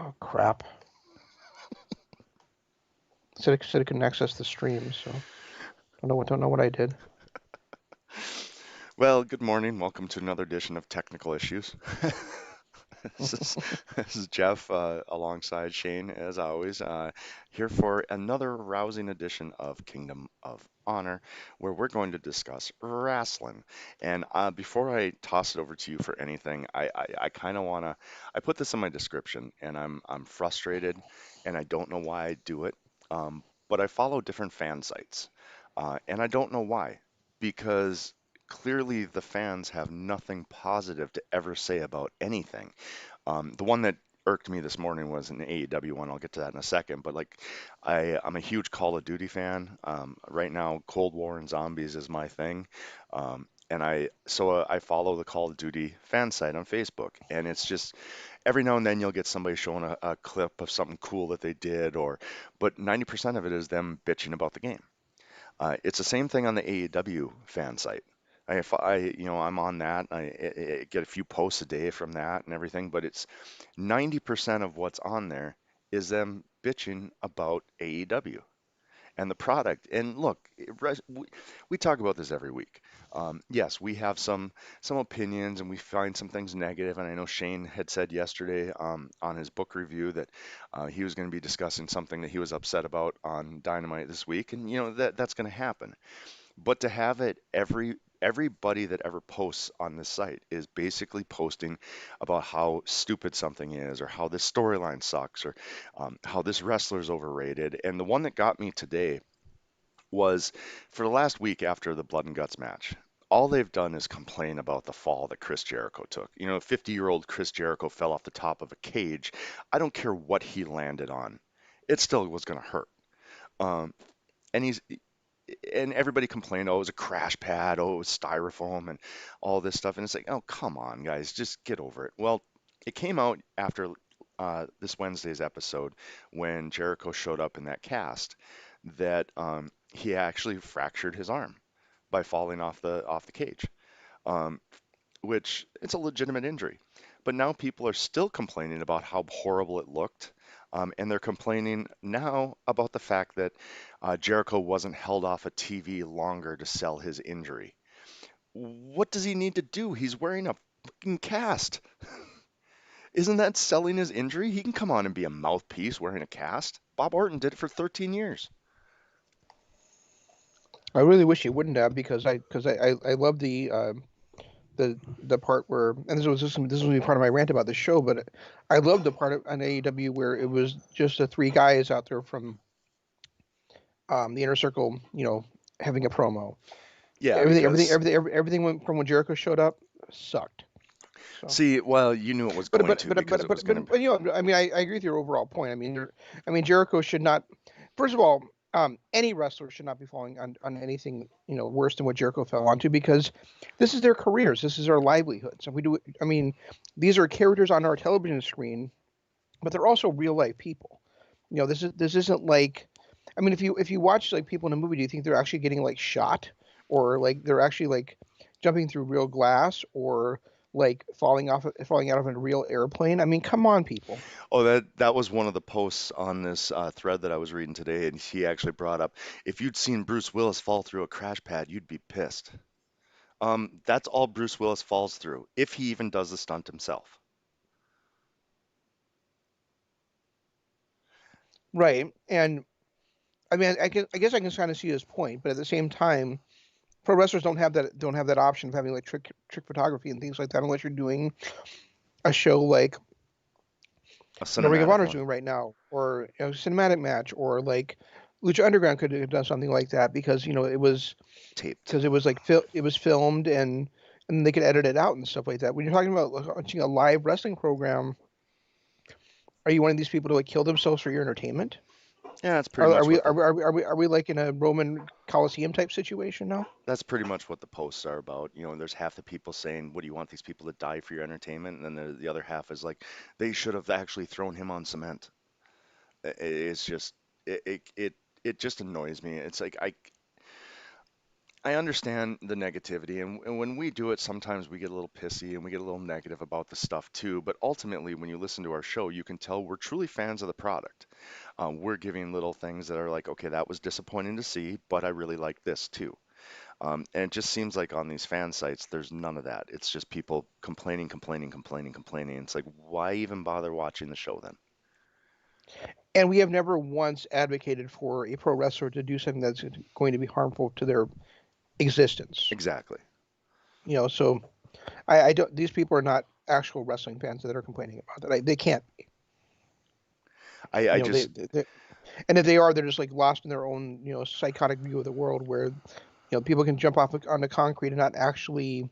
Oh crap! Said it couldn't access the stream, so don't know what I did. Well, good morning. Welcome to another edition of Technical Issues. This is, this is Jeff alongside Shane, as always, here for another rousing edition of Kingdom of Honor, where we're going to discuss wrestling. And before I toss it over to you for anything, I kind of want to. I put this in my description, and I'm frustrated, and I don't know why I do it. But I follow different fan sites, and I don't know why, because clearly the fans have nothing positive to ever say about anything. The one that irked me this morning was an AEW one. I'll get to that in a second. But like, I'm a huge Call of Duty fan. Right now, Cold War and Zombies is my thing. And I follow the Call of Duty fan site on Facebook, and it's just every now and then you'll get somebody showing a clip of something cool that they did, but 90% of it is them bitching about the game. It's the same thing on the AEW fan site. I'm on that. I get a few posts a day from that and everything, but it's 90% of what's on there is them bitching about AEW and the product. And look, we talk about this every week. Yes, we have some opinions and we find some things negative. And I know Shane had said yesterday on his book review that he was going to be discussing something that he was upset about on Dynamite this week, and that's going to happen. But to have it everybody that ever posts on this site is basically posting about how stupid something is, or how this storyline sucks, or how this wrestler's overrated. And the one that got me today was for the last week after the Blood and Guts match. All they've done is complain about the fall that Chris Jericho took. 50-year-old Chris Jericho fell off the top of a cage. I don't care what he landed on. It still was going to hurt. Um, and he's and everybody complained, oh, it was a crash pad, oh, it was styrofoam, and all this stuff. And it's like, oh, come on, guys, just get over it. Well, it came out after this Wednesday's episode when Jericho showed up in that cast that he actually fractured his arm by falling off the cage, um, which it's a legitimate injury. But now people are still complaining about how horrible it looked. And they're complaining now about the fact that Jericho wasn't held off a TV longer to sell his injury. What does he need to do? He's wearing a fucking cast. Isn't that selling his injury? He can come on and be a mouthpiece wearing a cast. Bob Orton did it for 13 years. I really wish he wouldn't have because I love the part where, and this was gonna be part of my rant about the show, but I love the part of on AEW where it was just the three guys out there from the inner circle, having a promo. Yeah, Everything everything because everything everything went from when Jericho showed up sucked. So. see, well, you knew it was But going but to but because but it was but going but, to. but I mean, I agree with your overall point. I mean, Jericho should not. First of all, any wrestler should not be falling on anything worse than what Jericho fell onto because this is their careers, this is their livelihoods, and we do. I mean, these are characters on our television screen, but they're also real life people. This isn't like. I mean, if you watch like people in a movie, do you think they're actually getting like shot, or like they're actually like jumping through real glass, or like falling out of a real airplane? I mean, come on, people. Oh, that was one of the posts on this thread that I was reading today, and he actually brought up if you'd seen Bruce Willis fall through a crash pad, you'd be pissed. That's all Bruce Willis falls through, if he even does the stunt himself. Right. And I mean, I guess I can kind of see his point, but at the same time, pro wrestlers don't have that option of having like trick photography and things like that unless you're doing a show like A Ring of cinematic Honor is one, doing right now, or cinematic match, or like Lucha Underground could have done something like that because taped. it was like it was filmed and they could edit it out and stuff like that. When you're talking about watching a live wrestling program, are you wanting these people to like kill themselves for your entertainment? Yeah, that's pretty Are much we what are the we are we are we, are we like in a Roman Coliseum type situation now? that's pretty much what the posts are about. There's half the people saying, "What do you want these people to die for your entertainment?" And then the other half is like, "They should have actually thrown him on cement." It's just it just annoys me. It's like I understand the negativity, and when we do it, sometimes we get a little pissy and we get a little negative about the stuff too. But ultimately, when you listen to our show, you can tell we're truly fans of the product. We're giving little things that are like, okay, that was disappointing to see, but I really like this too. And it just seems like on these fan sites, there's none of that. It's just people complaining, complaining, complaining, complaining. It's like, why even bother watching the show then? And we have never once advocated for a pro wrestler to do something that's going to be harmful to their existence. Exactly. So I don't. These people are not actual wrestling fans that are complaining about that. They can't. I You know, just, they and if they are, they're just like lost in their own psychotic view of the world, where people can jump off onto concrete and not actually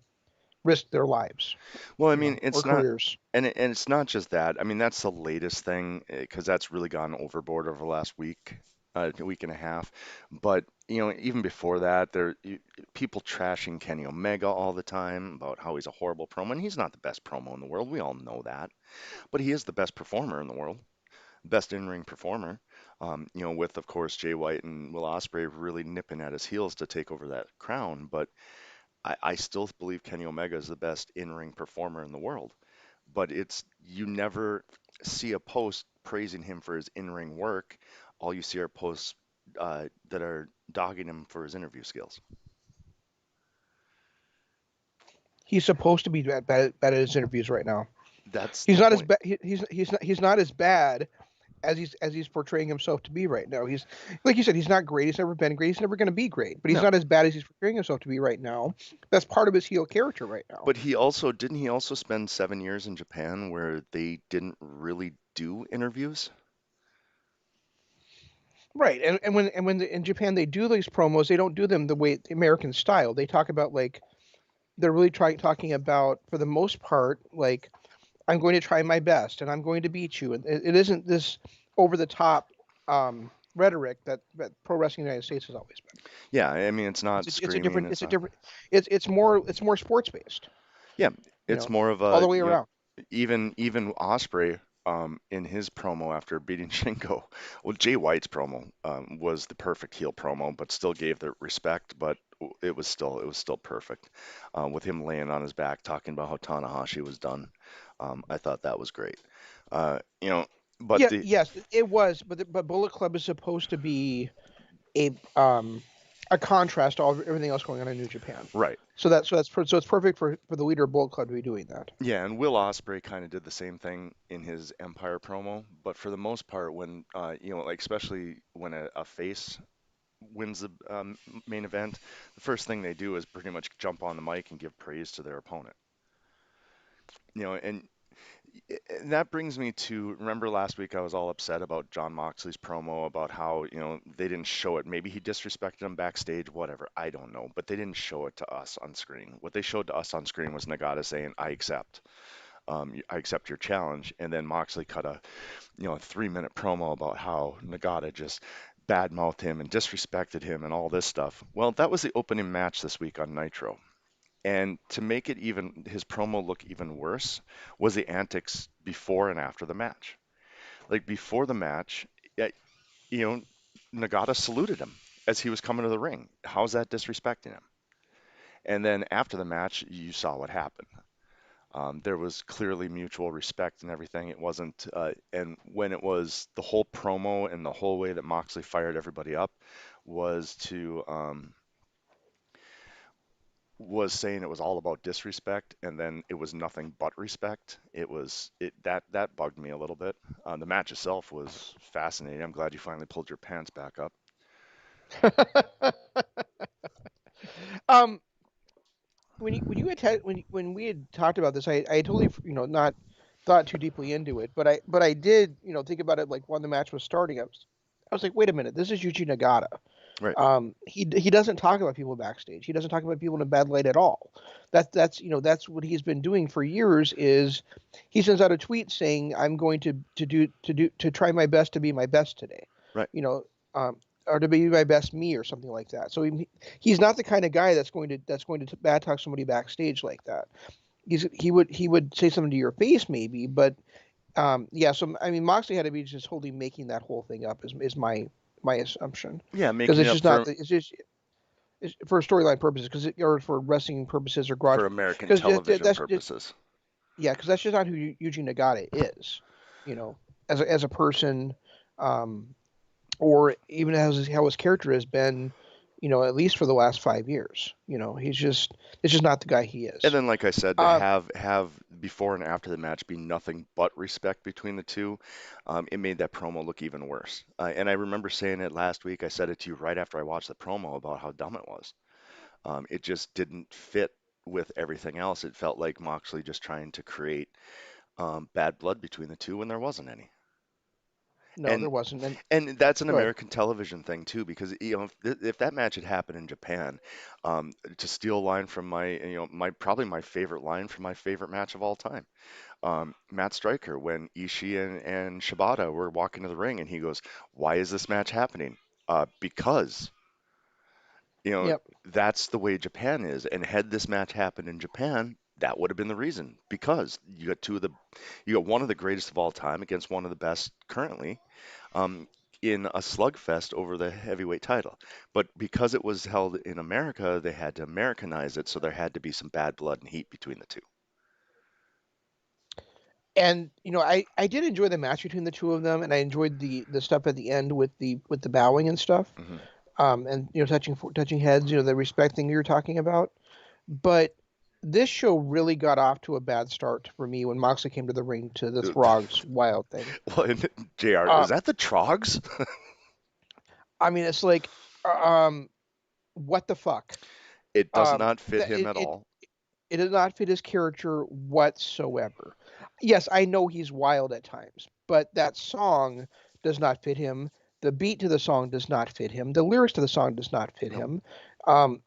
risk their lives, well, I mean, or it's not, careers. and it's not just that. I mean, that's the latest thing because that's really gone overboard over the last week, a week and a half. But even before that, people trashing Kenny Omega all the time about how he's a horrible promo, and he's not the best promo in the world. We all know that, but he is the best performer in the world, best in-ring performer. With of course Jay White and Will Ospreay really nipping at his heels to take over that crown, but I still believe Kenny Omega is the best in-ring performer in the world. But you never see a post praising him for his in-ring work. All you see are posts that are dogging him for his interview skills. He's supposed to be bad at his interviews right now. That's He's the not as point. bad. He's not as bad as he's portraying himself to be right now. He's, like you said, he's not great. He's never been great. He's never going to be great. But he's No, not as bad as he's portraying himself to be right now. That's part of his heel character right now. but didn't he also spend 7 years in Japan where they didn't really do interviews? Right. And when in Japan they do these promos, they don't do them the way the American style. They talk about, like, they're really talking about, for the most part, like, I'm going to try my best and I'm going to beat you. And it isn't this over the top rhetoric that pro wrestling in the United States has always been. Yeah, I mean it's It's not a, it's a screaming, different it's it's a not. different it's more sports based, Yeah, you it's know, more of all a, the way around. even Osprey in his promo after beating Shingo. Well, Jay White's promo was the perfect heel promo, but still gave the respect, but it was still perfect. With him laying on his back talking about how Tanahashi was done. I thought that was great. Uh, you know, but Yeah, the yes, it was, but Bullet Club is supposed to be a um a contrast to everything else going on in New Japan. right. So it's perfect for the leader of Bullet Club to be doing that. Yeah, and Will Ospreay kind of did the same thing in his Empire promo, but for the most part, when like especially when a face wins the main event, the first thing they do is pretty much jump on the mic and give praise to their opponent. And that brings me to remember last week I was all upset about John Moxley's promo about how, they didn't show it. Maybe he disrespected him backstage, whatever. I don't know, but they didn't show it to us on screen. What they showed to us on screen was Nagata saying, "I accept." I accept your challenge. And then Moxley cut a 3-minute promo about how Nagata just badmouthed him and disrespected him and all this stuff. Well, that was the opening match this week on Nitro. And to make it even his promo look even worse was the antics before and after the match. Like before the match, yeah, you know, Nagata saluted him as he was coming to the ring. How's that disrespecting him? And then after the match, you saw what happened. There was clearly mutual respect and everything. It wasn't, and when it was the whole promo and the whole way that Moxley fired everybody up was to was saying it was all about disrespect, and then it was nothing but respect. That bugged me a little bit. The match itself was fascinating. I'm glad you finally pulled your pants back up. um, when we had talked about this, I totally not thought too deeply into it, but I did think about it, like, when the match was starting. I was like, wait a minute, this is Yuji Nagata. Right. He doesn't talk about people backstage. He doesn't talk about people in a bad light at all. That's what he's been doing for years. Is he sends out a tweet saying, "I'm going to try my best to be my best today," Right. you know, or to be my best me, or something like that. So he's not the kind of guy that's going to bad talk somebody backstage like that. He would say something to your face maybe, but yeah. So I mean, Moxley had to be just wholly making that whole thing up. Is my assumption, Yeah, because making it's up just not. for It's just for storyline purposes, or for wrestling purposes or garage, For American because television that's purposes. yeah, because that's just not who Yuji Nagata is, as a person, um, or even how his character has been, at least for the last 5 years. It's just not the guy he And is. then, like I said, to Um, have before and after the match be nothing but respect between the two, it made that promo look even worse. And I remember saying it last week. I said it to you right after I watched the promo about how dumb it was. It just didn't fit with everything else. It felt like Moxley just trying to create bad blood between the two when there wasn't any. no, And there wasn't. And and that's an go ahead. American television thing too, because if that match had happened in Japan, to steal a line from my probably my favorite line from my favorite match of all time, Matt Stryker, when Ishii and Shibata were walking to the ring, and he goes, "Why is this match happening?" Because you know Yep. that's the way Japan is, and had this match happened in Japan, that would have been the reason. Because you got one of the greatest of all time against one of the best currently, um, in a slugfest over the heavyweight title. But because it was held in America, they had to Americanize it, so there had to be some bad blood and heat between the two. And I did enjoy the match between the two of them, and I enjoyed the stuff at the end with the bowing and stuff, Hmm. and touching heads, the respect thing you were talking about. But this show really got off to a bad start for me when Moxley came to the ring to the Throgs Wild thing. Well, and JR, is Um, that the Trogs? I mean, it's like, um, what the fuck? It does not fit That him at all. it does not fit his character whatsoever. Yes, I know he's wild at times, but that song does not fit him. The beat to the song does not fit him. The lyrics to the song does not fit Nope, him.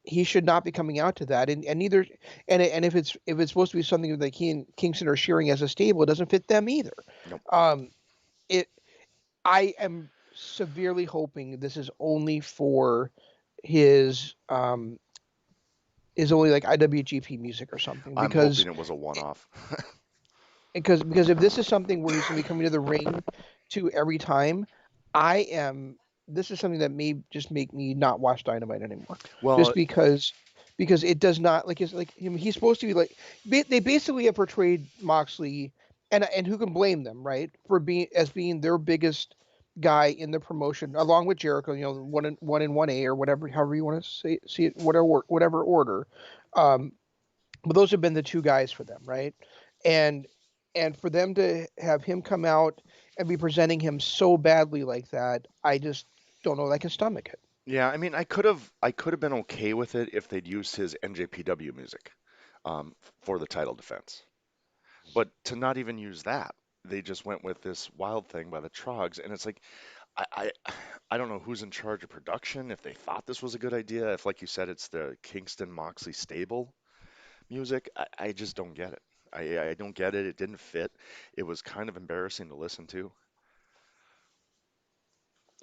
He should not be coming out to that, and neither. And if it's supposed to be something that he and Kingston are sharing as a stable, it doesn't fit them either. nope. Um, it. I am severely hoping this is only for his is only like IWGP music or something, I'm hoping it was a one-off. because if this is something where he's going to be coming to the ring to every time, I am. This is something that may just make me not watch Dynamite anymore, just Well, because it does not like it's like him. He's supposed to be like they basically have portrayed Moxley, and who can blame them, right, for being their biggest guy in the promotion, along with Jericho. One in 1A or whatever, however you want to see it, whatever order. Um, but those have been the two guys for them, right? And and for them to have him come out and be presenting him so badly like that, I just don't know that I can stomach it. yeah, I mean, I could have been okay with it if they'd used his NJPW music, for the title defense. But to not even use that, they just went with this wild thing by the Trogs, and it's like I don't know who's in charge of production, if they thought this was a good idea, if, like you said, it's the Kingston Moxley stable music. I just don't get it. I don't get it. It didn't fit. It was kind of embarrassing to listen to.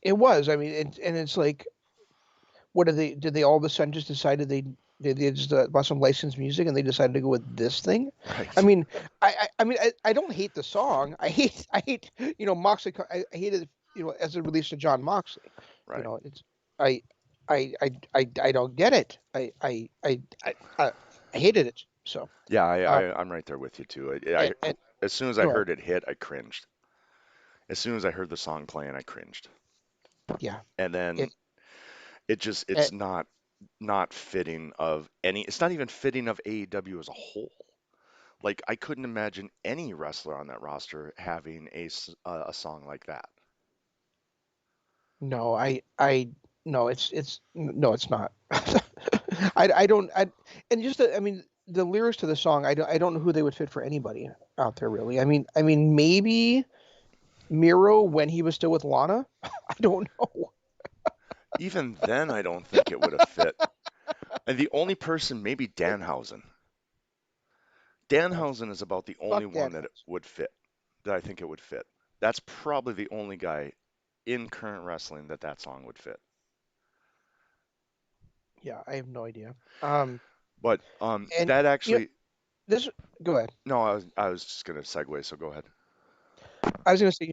It was. I mean, and it's like, what did they? Did they all of a sudden just decided they just bought some licensed music and they decided to go with this thing? I Right. mean, I don't hate the song. I hate Moxley. I hate it as it relates to John Moxley. Right. It's I I don't get it. I hated it. So Yeah, uh I'm right there with you too. and As soon as I go ahead. heard it hit, I cringed. As soon as I heard the song playing, I cringed. Yeah. And then It, it's it not fitting of any, it's not even fitting of AEW as a whole. Like I couldn't imagine any wrestler on that roster having a song like that. no, I no, it's no, it's not. I don't and just I mean the lyrics to the song I don't know who they would fit for anybody out there really. I mean maybe Miro when he was still with Lana. I don't know. Even then, I don't think it would have fit. And the only person, maybe Danhausen. Uh, Danhausen is about the only fuck one that that it house. would fit, that I think it would fit. That's probably the only guy in current wrestling that that song would fit. Yeah, I have no idea. Um But and that you know actually, this go ahead. no, I was just gonna segue, so go ahead. I was going to say,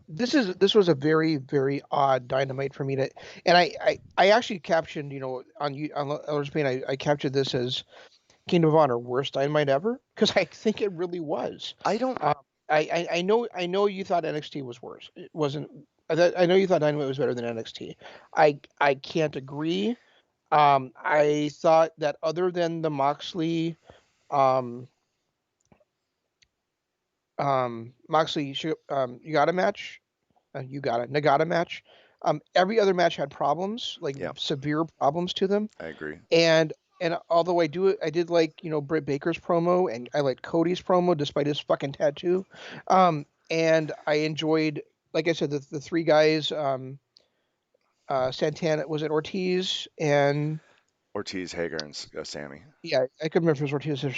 this was a very, very odd Dynamite for me to, and I actually captioned, on Others Pain, I captured this as Kingdom of Honor worst Dynamite ever because I think it really was. I don't. Um, I know you thought NXT was worse. It wasn't. I know you thought Dynamite was better than NXT. I can't agree. I thought that other than the Moxley um Moxley Ugata match, Nagata match. Every other match had problems, like Yeah, severe problems to them. I agree. And although I did like Britt Baker's promo, and I liked Cody's promo despite his fucking tattoo. And I enjoyed, like I said, the three guys. Santana, was it Ortiz and Ortiz, Hager, and Sammy. yeah, I couldn't remember if it was Ortiz or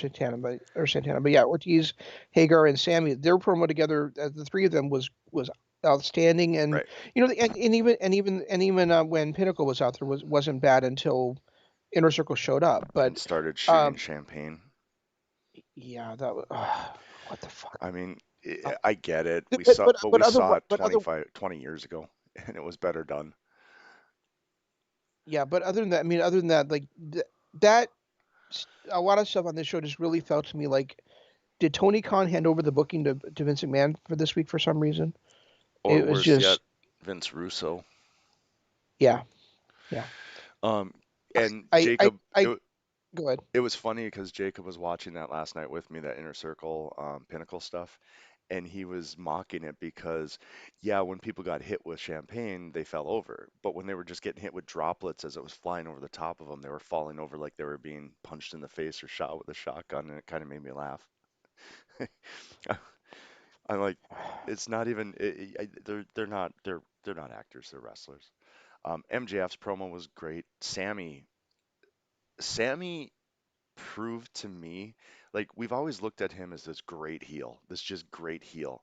Santana, but yeah, Ortiz, Hagar, and Sammy. Their promo together, the three of them was outstanding, and Right. and even when Pinnacle was out there wasn't bad until Inner Circle showed up. And But started shooting um, champagne. yeah, that was what the fuck. I mean, Uh, I get it. We but saw, but but but we other saw it but other 20 years ago, and it was better done. yeah, but other than that, like that, a lot of stuff on this show just really felt to me like, did Tony Khan hand over the booking to Vince McMahon for this week for some reason? Or It was worse yet, just, Vince Russo. yeah, yeah. Um, and I Jacob, go ahead. it was funny because Jacob was watching that last night with me, that Inner Circle Pinnacle stuff, and he was mocking it because, yeah, when people got hit with champagne, they fell over. But when they were just getting hit with droplets as it was flying over the top of them, they were falling over like they were being punched in the face or shot with a shotgun, and it kind of made me laugh. I'm like, it's not even. They're not actors. They're wrestlers. MJF's promo was great. Sammy proved to me, like, we've always looked at him as this great heel, this just great heel.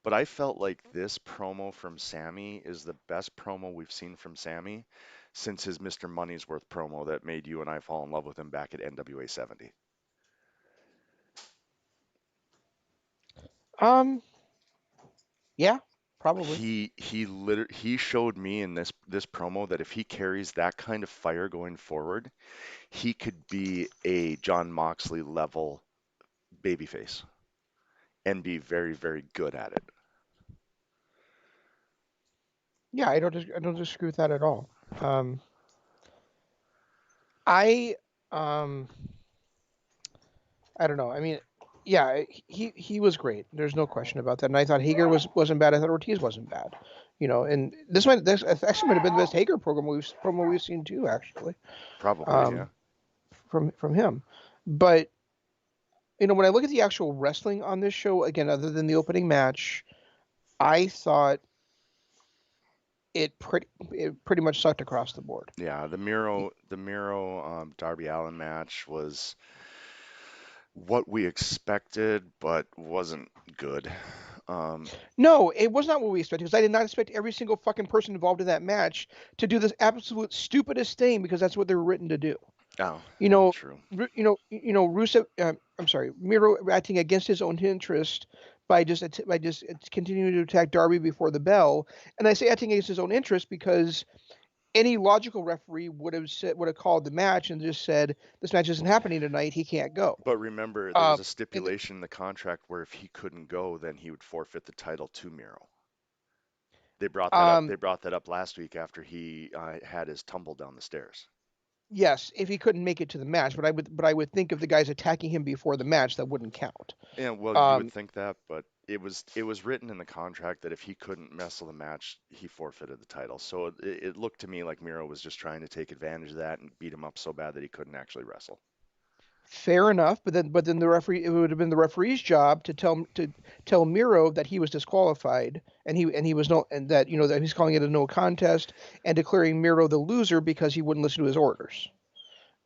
But I felt like this promo from Sammy is the best promo we've seen from Sammy since his Mr. Money's Worth promo that made you and I fall in love with him back at NWA 70. Um, yeah, probably. He showed me in this promo that if he carries that kind of fire going forward, he could be a John Moxley level babyface and be very, very good at it. Yeah, I don't disagree with that at all. Um, I um, I don't know. I mean, yeah, he was great. There's no question about that. And I thought Hager wasn't bad. I thought Ortiz wasn't bad. And this actually might have been the best Hager promo we've seen too, actually, Probably, yeah. um, from him. But when I look at the actual wrestling on this show, again, other than the opening match, I thought it pretty much sucked across the board. Yeah, the Miro Darby Allin match was what we expected, but wasn't good. Um, No, it was not what we expected because I did not expect every single fucking person involved in that match to do this absolute stupidest thing because that's what they were written to do. oh, You yeah, know, true. Rusev. I'm sorry, Miro acting against his own interest by just continuing to attack Darby before the bell, and I say acting against his own interest because any logical referee would have called the match and just said this match isn't happening tonight. He can't go. But remember, there was Um, a and stipulation in the contract where if he couldn't go, then he would forfeit the title to Miro. They brought that up. They um, brought that up last week after he had his tumble down the stairs. yes, if he couldn't make it to the match, but I would think if the guy's attacking him before the match, that wouldn't count. Yeah, well, you would Um, think that, but it was written in the contract that if he couldn't wrestle the match, he forfeited the title. So it looked to me like Miro was just trying to take advantage of that and beat him up so bad that he couldn't actually wrestle. Fair enough, but then the referee, it would have been the referee's job to tell Miro that he was disqualified and he was no and that that he's calling it a no contest and declaring Miro the loser because he wouldn't listen to his orders.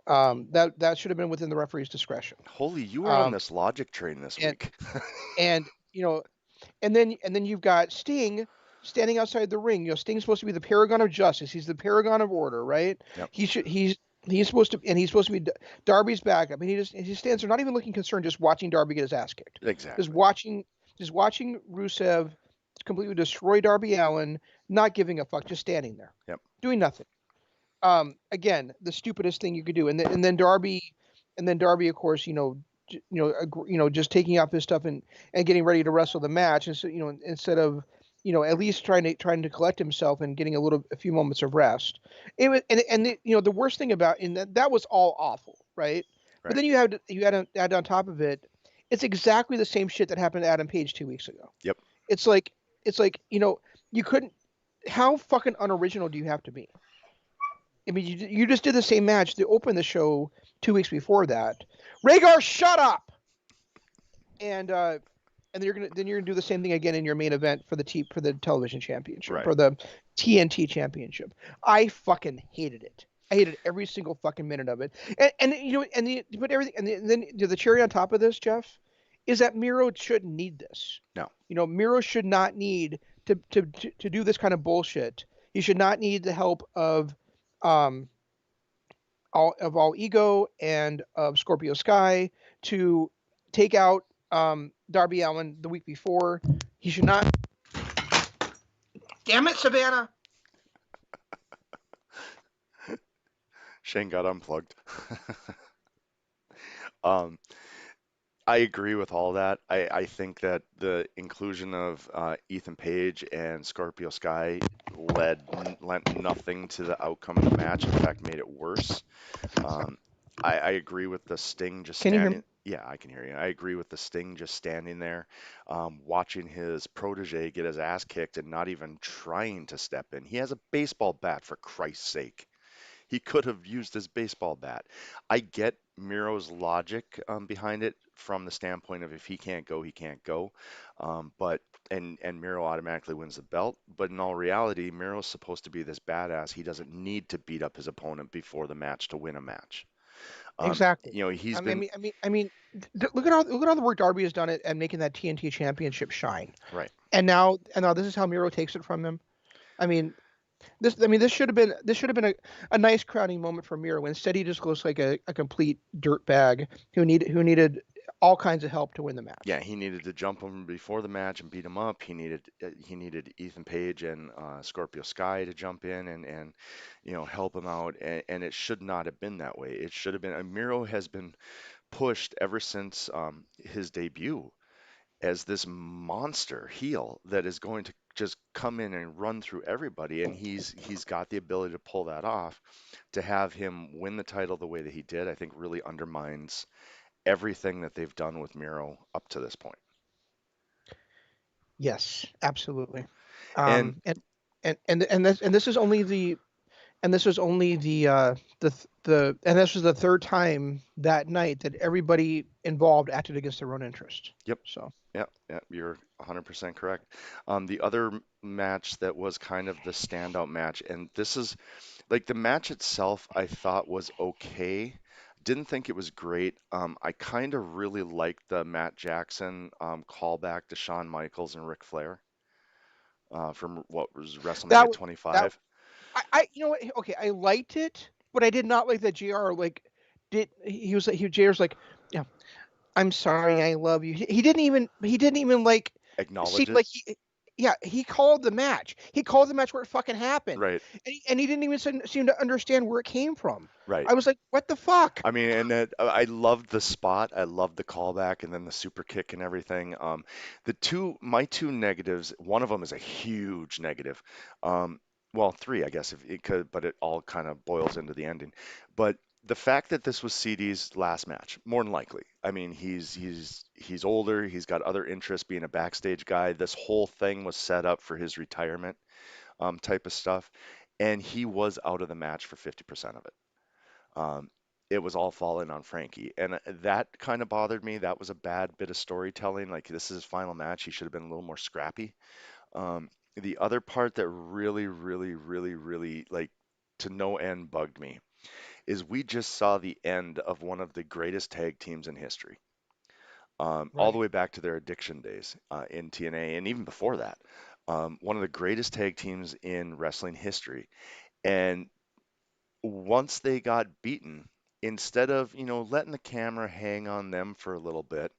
That should have been within the referee's discretion. Holy, you were on Um, this logic train this and week. and you know and then you've got Sting standing outside the ring. Sting's supposed to be the paragon of justice. He's the paragon of order, right? Yep, He's supposed to, and he's supposed to be Darby's backup. And he stands there, not even looking concerned, just watching Darby get his ass kicked, just exactly. watching just watching Rusev. completely destroy Darby Allin, not giving a fuck, just standing there, Yep. doing nothing. Again, the stupidest thing you could do, and then Darby, of course, just taking off his stuff and getting ready to wrestle the match, and so, instead of, at least trying to collect himself and getting a few moments of rest. It was, the worst thing about in that was all awful, right? But Right. then you had to add on top of it, it's exactly the same shit that happened to Adam Page 2 weeks ago. Yep. It's like you couldn't. How fucking unoriginal do you have to be? I mean, you just did the same match to open the show 2 weeks before that. Rhaegar, shut up! And then you're gonna do the same thing again in your main event for the television championship, Right. for the TNT championship. I fucking hated it. I hated every single fucking minute of it. But everything, and then the cherry on top of this, Jeff, is that Miro shouldn't need this. No. Miro should not need to do this kind of bullshit. He should not need the help of um all ego and of Scorpio Sky to take out Darby Allin the week before. He should not. Damn it, Savannah! Shane got unplugged. Um, I agree with all that. I think that the inclusion of Ethan Page and Scorpio Sky lent nothing to the outcome of the match. In fact, made it worse. Um, I agree with the Sting just Can you hear me? standing. Yeah, I can hear you. I agree with the Sting just standing there, watching his protege get his ass kicked and not even trying to step in. He has a baseball bat, for Christ's sake. He could have used his baseball bat. I get Miro's logic behind it from the standpoint of if he can't go, he can't go. But and Miro automatically wins the belt. But in all reality, Miro's supposed to be this badass. He doesn't need to beat up his opponent before the match to win a match. Um, Exactly. he's I been mean, I mean, I mean, look at all the work Darby has done at making that TNT championship shine. right. And now this is how Miro takes it from him. I mean, this should have been a nice crowning moment for Miro. Instead, he just looks like a complete dirtbag who needed all kinds of help to win the match. Yeah, he needed to jump him before the match and beat him up. He needed Ethan Page and Scorpio Sky to jump in and help him out. And it should not have been that way. It should have been. Miro has been pushed ever since his debut as this monster heel that is going to just come in and run through everybody, and he's got the ability to pull that off. To have him win the title the way that he did, I think really undermines everything that they've done with Miro up to this point. Yes, absolutely. And This is only the and this was only the and this was the third time that night that everybody involved acted against their own interest. yep, So yep, you're 100% correct. The other match that was kind of the standout match, and this is like the match itself, I thought was okay. Didn't think it was great. I kind of really liked the Matt Jackson callback to Shawn Michaels and Ric Flair from what was that WrestleMania was that 25. I you know what? Okay, I liked it, but I did not like that Jr. like did he was like he Jr.'s like, yeah, I'm sorry, I love you. He didn't even like see Acknowledge it. like he called the match. He called the match where it fucking happened, Right, and he didn't even seem to understand where it came from. right. I was like, what the fuck? I mean, and I loved the spot. I loved the callback and then the super kick and everything. My two negatives, one of them is a huge negative. Um, well, three, I guess, if it could, but it all kind of boils into the ending. But the fact that this was CD's last match, more than likely. I mean, he's older. He's got other interests, being a backstage guy. This whole thing was set up for his retirement, type of stuff, and he was out of the match for 50% of it. Um, it was all falling on Frankie, and that kind of bothered me. That was a bad bit of storytelling. Like, this is his final match. He should have been a little more scrappy. The other part that really, really, really, really, like, to no end bugged me is we just saw the end of one of the greatest tag teams in history, all the Right. way back to their Addiction days in TNA, and even before that. One of the greatest tag teams in wrestling history. And once they got beaten, instead of letting the camera hang on them for a little bit,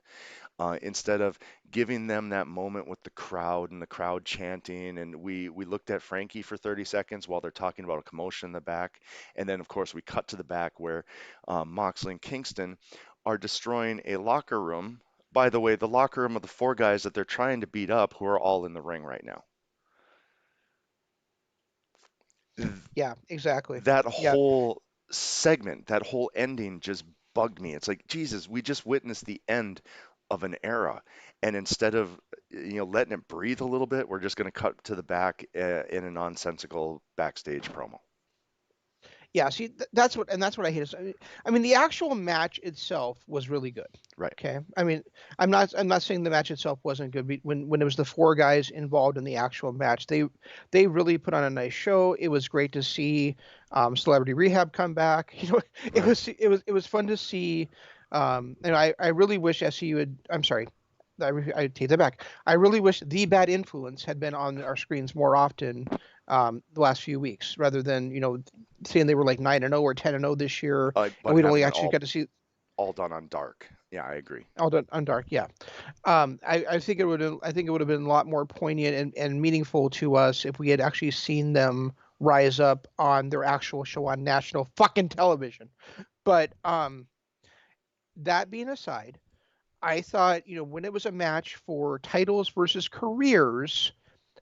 instead of giving them that moment with the crowd and the crowd chanting. And we looked at Frankie for 30 seconds while they're talking about a commotion in the back. And then, of course, we cut to the back where Moxley and Kingston are destroying a locker room. By the way, the locker room of the four guys that they're trying to beat up who are all in the ring right now. Yeah, exactly. That Yeah, whole segment, that whole ending just bugged me. It's like, Jesus, we just witnessed the end of an era. And instead of, letting it breathe a little bit, we're just going to cut to the back in a nonsensical backstage promo. yeah. See, that's what I hate. I mean, the actual match itself was really good. Right, Okay. I mean, I'm not saying the match itself wasn't good. When it was the four guys involved in the actual match, they really put on a nice show. It was great to see Celebrity Rehab come back. right. It was fun to see. And I really wish SCU had. I'm sorry. I take that back. I really wish the Bad Influence had been on our screens more often the last few weeks, rather than saying they were like 9-0 or 10-0 this year, and But we'd only having it actually got to see all done on dark. Yeah, I agree. all done on dark. Yeah, I think it would have been a lot more poignant and meaningful to us if we had actually seen them rise up on their actual show on national fucking television. But that being aside, I thought when it was a match for titles versus careers,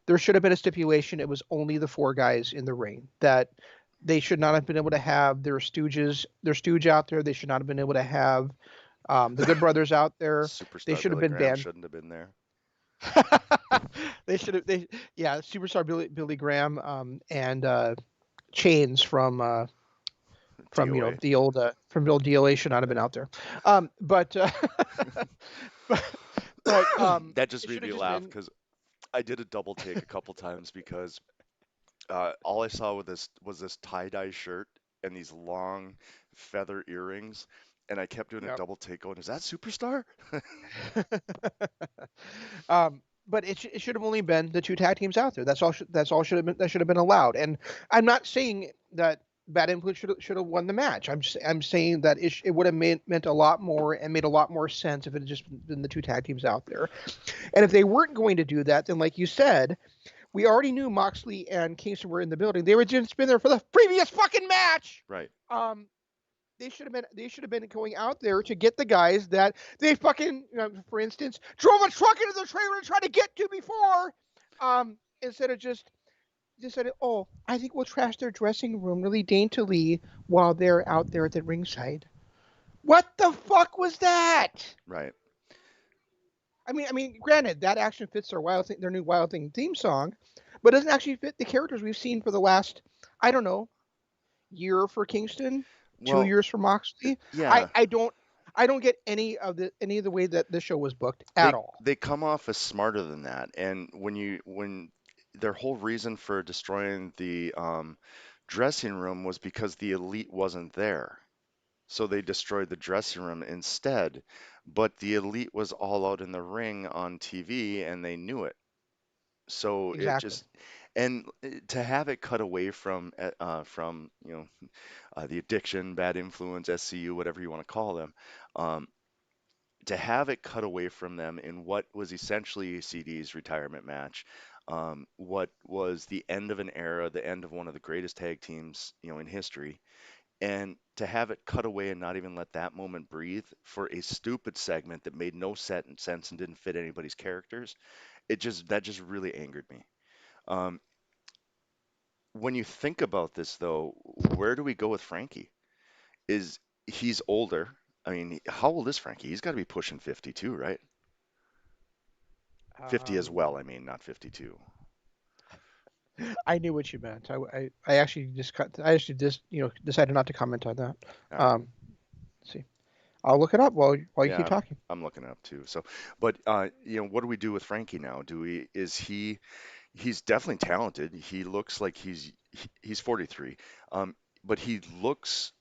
there should have been a stipulation it was only the four guys in the ring. That they should not have been able to have their stooge out there. They should not have been able to have the Good Brothers out there. They Superstar should have Billy been Graham banned. shouldn't have been there. They should have. Yeah, superstar Billy Graham and Chains from DOA. the old DLA should not have been out there. But but That just it made should have me just laugh been. because I did a double take a couple times because all I saw with this was this tie-dye shirt and these long feather earrings, and I kept doing a Yep. double take going, is that Superstar? But it should have only been the two tag teams out there. That's all should have been allowed. And I'm not saying that Bad Influence should have won the match. I'm saying that it would have meant a lot more and made a lot more sense if it had just been the two tag teams out there. And if they weren't going to do that, then like you said, we already knew Moxley and Kingston were in the building. They were just been there for the previous fucking match. Right. Um, they should have been going out there to get the guys that they fucking for instance drove a truck into the trailer and tried to get to before, instead of just said, oh, I think we'll trash their dressing room really daintily while they're out there at the ringside. What the fuck was that? Right. I mean, granted, that action fits their new Wild Thing theme song, but it doesn't actually fit the characters we've seen for the last, I don't know, year for Kingston, two Well, years for Moxley. I yeah, I don't I don't get any of the way that the show was booked at they all. they come off as smarter than that. And when their whole reason for destroying the dressing room was because the elite wasn't there. So they destroyed the dressing room instead. But the elite was all out in the ring on TV and they knew it. So it Exactly. just, and to have it cut away from the addiction, bad influence, SCU, whatever you want to call them, um, to have it cut away from them in what was essentially CD's retirement match, what was the end of an era, the end of one of the greatest tag teams, in history, and to have it cut away and not even let that moment breathe for a stupid segment that made no sense and didn't fit anybody's characters, that just really angered me. Um, when you think about this, though, where do we go with Frankie? Is He's older? I mean, how old is Frankie? He's got to be pushing 52, right? 50 as well, Um, I mean, not 52. I knew what you meant. I actually just decided not to comment on that. All right. Um, let's see. I'll look it up while you Yeah, keep talking. I'm looking it up too. So, but what do we do with Frankie now? He's definitely talented. He looks like he's 43. Um, but he looks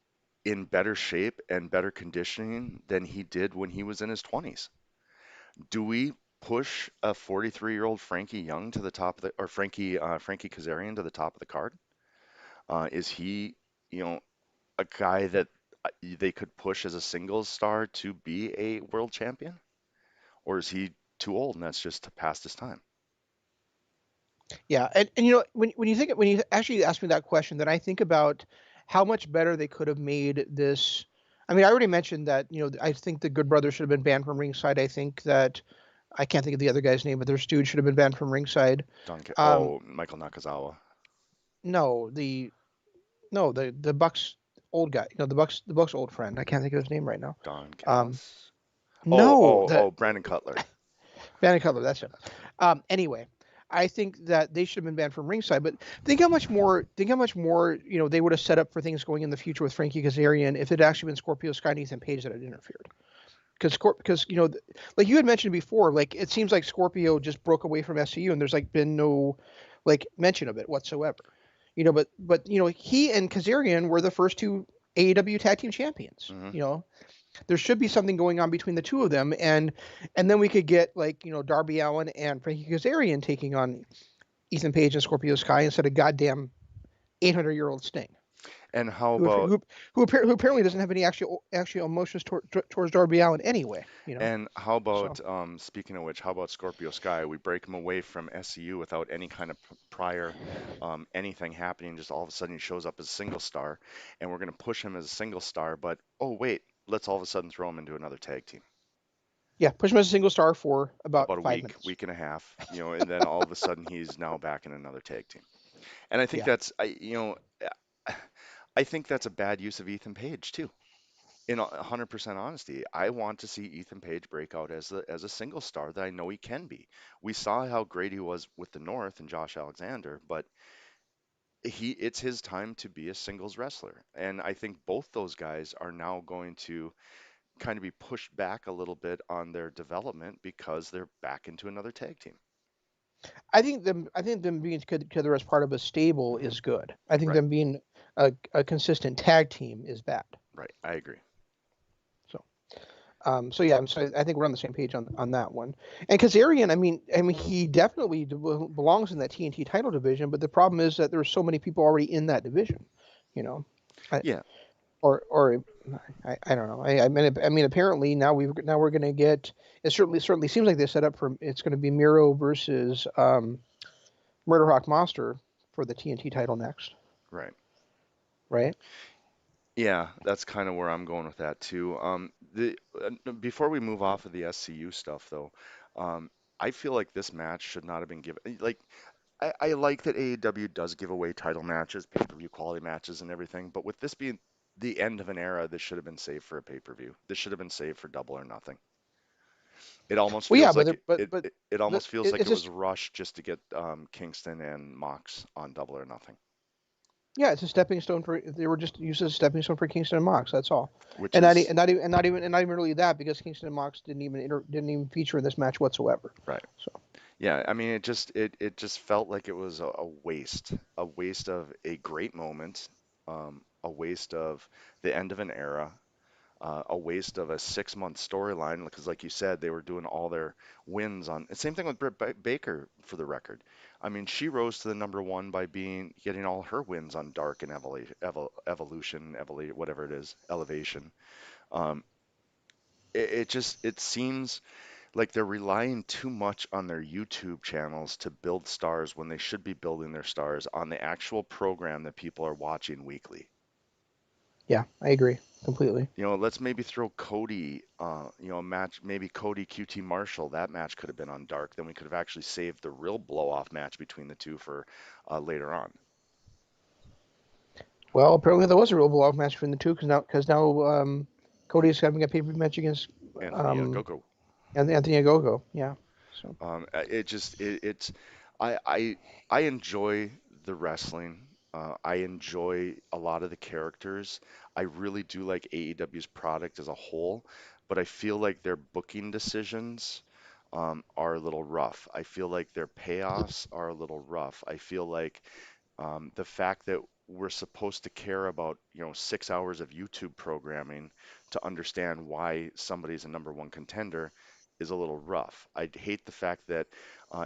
in better shape and better conditioning than he did when he was in his 20s. Do we push a 43-year-old Frankie Young to the top of or Frankie Kazarian to the top of the card? Is he, you know, a guy that they could push as a singles star to be a world champion? or is he too old and that's just past his time? Yeah, and when you think when you actually ask me that question, then I think about how much better they could have made this. I mean, I already mentioned that I think the Good Brothers should have been banned from ringside. I think that I can't think of the other guy's name, but their stooge should have been banned from ringside. Um, Michael Nakazawa, no, the Bucks old guy, the Bucks old friend. I can't think of his name right now. Don Um, Callis. no, the Brandon Cutler. Bannon Cutler. That's it. Anyway, I think that they should have been banned from ringside. But think how much more they would have set up for things going in the future with Frankie Kazarian if it had actually been Scorpio Sky and Ethan Page that had interfered. Because like you had mentioned before, like it seems like Scorpio just broke away from SCU and there's like been no like mention of it whatsoever. But he and Kazarian were the first two AEW tag team champions. Hmm. There should be something going on between the two of them, and then we could get like Darby Allin and Frankie Kazarian taking on Ethan Page and Scorpio Sky instead of goddamn 800-year-old Sting, And how who about who apparently doesn't have any actual emotions towards Darby Allin anyway. So speaking of which, how about Scorpio Sky? We break him away from SCU without any kind of prior anything happening. Just all of a sudden he shows up as a single star, and we're going to push him as a single star. But oh wait, let's all of a sudden throw him into another tag team. yeah, push him as a single star for about About a 5 minutes. week and a half, and then all of a sudden he's now back in another tag team. And I think Yeah, I think that's a bad use of Ethan Page too. In 100% honesty, I want to see Ethan Page break out as a single star that I know he can be. We saw how great he was with the North and Josh Alexander, but it's his time to be a singles wrestler. And I think both those guys are now going to kind of be pushed back a little bit on their development because they're back into another tag team. I think them being together as part of a stable is good. I think Right, them being a consistent tag team is bad. right. I agree. So. So yeah, so I think we're on the same page on that one. And Kazarian, I mean, he definitely belongs in that TNT title division, but the problem is that there's so many people already in that division, you know, I, Yeah, or I don't know. I mean, apparently now we're gonna get. It certainly seems like they set up for it's going to be Miro versus Murder Hawk Monster for the TNT title next, right. right? Yeah, that's kind of where I'm going with that too. Before we move off of the SCU stuff though, um, I feel like this match should not have been given. Like, I like that AEW does give away title matches, pay-per-view quality matches, and everything, but with this being the end of an era, this should have been saved for a pay-per-view. This should have been saved for Double or Nothing. It almost Well, yeah, feels but like the, but it the, almost feels like it's it was just rushed just to get Kingston and Mox on Double or Nothing, Yeah, it's a stepping stone for. They were just used as a stepping stone for Kingston and Mox. That's all, which and not, e- is and not even really that because Kingston and Mox didn't even feature in this match whatsoever. right. So Yeah, I mean, it just felt like it was a waste of a great moment, a waste of the end of an era, a waste of a 6 month storyline. Because, like you said, they were doing all their wins on. Same thing with Baker, for the record. I mean, she rose to the number one by getting all her wins on Dark and whatever it is, Elevation. Um, it seems like they're relying too much on their YouTube channels to build stars when they should be building their stars on the actual program that people are watching weekly. yeah, I agree completely. Let's maybe throw Cody, a match, maybe Cody QT Marshall. That match could have been on Dark. Then we could have actually saved the real blow-off match between the two for later on. Well, apparently there was a real blowout match between the two because now Cody's having a pay-per-view match against Anthony um Gogo. Anthony Ogogo. Yeah. So It just it's I enjoy the wrestling. I enjoy a lot of the characters. I really do like AEW's product as a whole, but I feel like their booking decisions are a little rough. I feel like their payoffs are a little rough. I feel like the fact that we're supposed to care about 6 hours of YouTube programming to understand why somebody's a number one contender is a little rough. I hate the fact that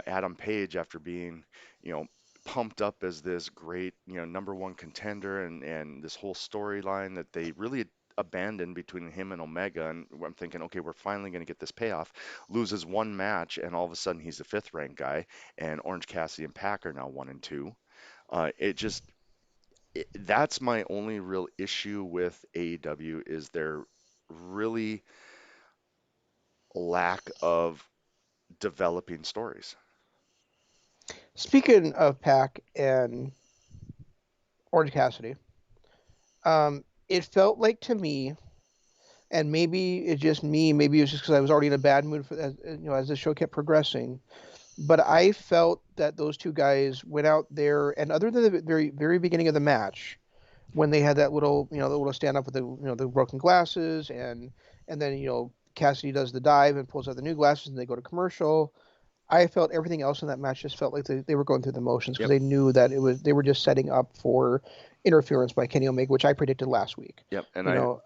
Adam Page, after being you know pumped up as this great number one contender and this whole storyline that they really abandoned between him and Omega, and I'm thinking, okay, we're finally going to get this payoff. Loses one match, and all of a sudden he's the fifth ranked guy, and Orange Cassidy and Pac are now 1 and 2. It just that's my only real issue with AEW is their really lack of developing stories. Speaking of Pac and Orange Cassidy, it felt like to me, and maybe it's just me, maybe it was just because I was already in a bad mood for as the show kept progressing. But I felt that those two guys went out there, and other than the very beginning of the match, when they had that little the little stand up with the broken glasses, and then Cassidy does the dive and pulls out the new glasses, and they go to commercial. I felt everything else in that match just felt like they were going through the motions because Yep. they knew that they were just setting up for interference by Kenny Omega, which I predicted last week. Yep, and You know,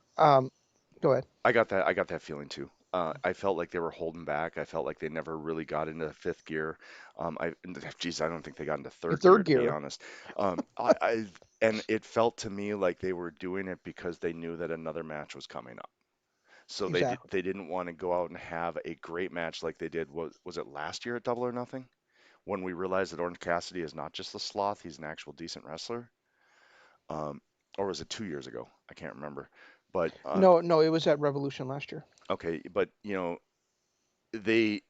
go ahead. I got that feeling too. I felt like they were holding back. I felt like they never really got into fifth gear. Geez, I don't think they got into The third gear third to be gear, honest. And it felt to me like they were doing it because they knew that another match was coming up. So exactly. they didn't want to go out and have a great match like they did. Was it last year at Double or Nothing when we realized that Orange Cassidy is not just a sloth, he's an actual decent wrestler? Um, or was it 2 years ago? I can't remember. But No, it was at Revolution last year. okay, but they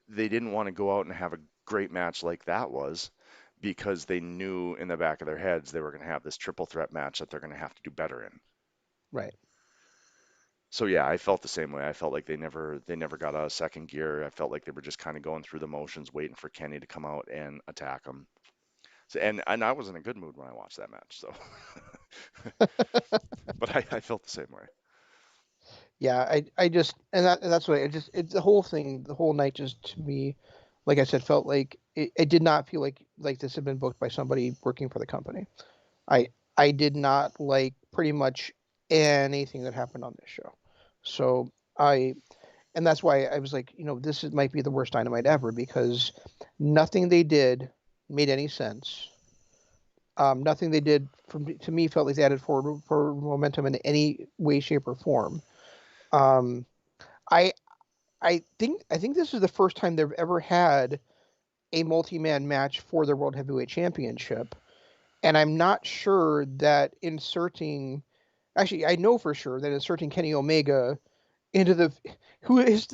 they didn't want to go out and have a great match like that was because they knew in the back of their heads they were going to have this triple threat match that they're going to have to do better in. Right. So yeah, I felt the same way. I felt like they never got out of second gear. I felt like they were just kind of going through the motions, waiting for Kenny to come out and attack them. So, and I was in a good mood when I watched that match. So, but I felt the same way. Yeah, I just and that's what it's the whole thing, the whole night just to me, like I said, felt like it did not feel like this had been booked by somebody working for the company. I did not like pretty much anything that happened on this show. So I and that's why I was like, might be the worst Dynamite ever because nothing they did made any sense. Nothing they did to me felt like they added for momentum in any way, shape, or form. Um, I I think this is the first time they've ever had a multi-man match for the World Heavyweight Championship, and I'm not sure that inserting. Actually, I know for sure that inserting Kenny Omega into the who is.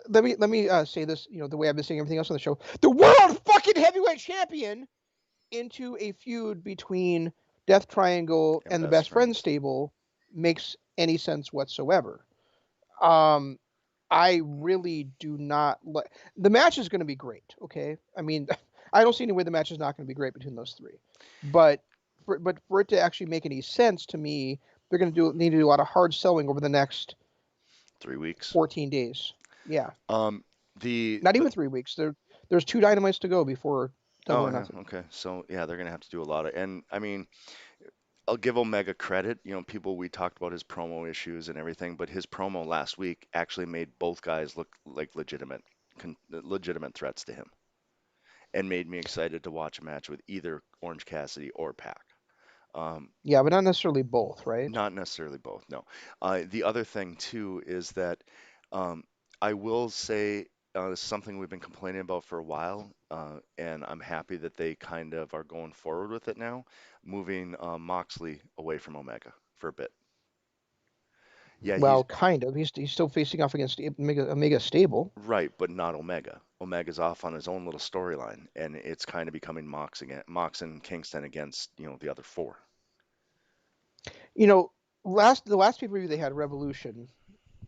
Let me say this. The way I've been saying everything else on the show, the World fucking Heavyweight Champion into a feud between Death Triangle And and the best Best Friends friends. stable makes any sense whatsoever. Um, I really do not like the match is going to be great. Okay, I mean, I don't see any way the match is not going to be great between those three, but for it to actually make any sense to me, they're going to need to do a lot of hard selling over the next 3 weeks. 14 days. Yeah, Um, not the even 3 weeks. There's two dynamites to go before Double oh or yeah, Nothing. okay. So yeah, they're gonna have to do a lot of, and I mean, I'll give Omega credit. People, we talked about his promo issues and everything, but his promo last week actually made both guys look like legitimate threats to him, and made me excited to watch a match with either Orange Cassidy or Pac. Um, Yeah, but not necessarily both, right? Not necessarily both, no. The other thing too is that um, I will say this is something we've been complaining about for a while, and I'm happy that they kind of are going forward with it now, moving Moxley away from Omega for a bit. Yeah, Well, he's kind of. He's still facing off against Omega Stable. right, but not Omega. Omega's off on his own little storyline, and it's kind of becoming Mox and Kingston against the other four. You know, the last pay-per-view they had, Revolution.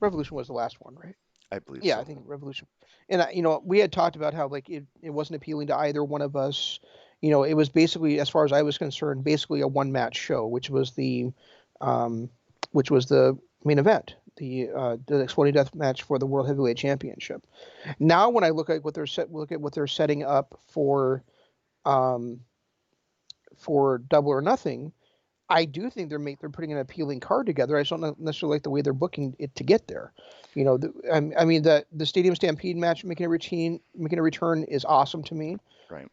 Revolution was the last one, right? I believe Yeah, I so. think Revolution. And we had talked about how like it wasn't appealing to either one of us. It was basically, as far as I was concerned, basically a one-match show, um, which was the main event, the Exploding Death match for the World Heavyweight Championship. Now, when I look at what they're setting up um, for Double or Nothing, I do think they're putting an appealing card together. I just don't necessarily like the way they're booking it to get there. I mean the Stadium Stampede match making a return is awesome to me. Right.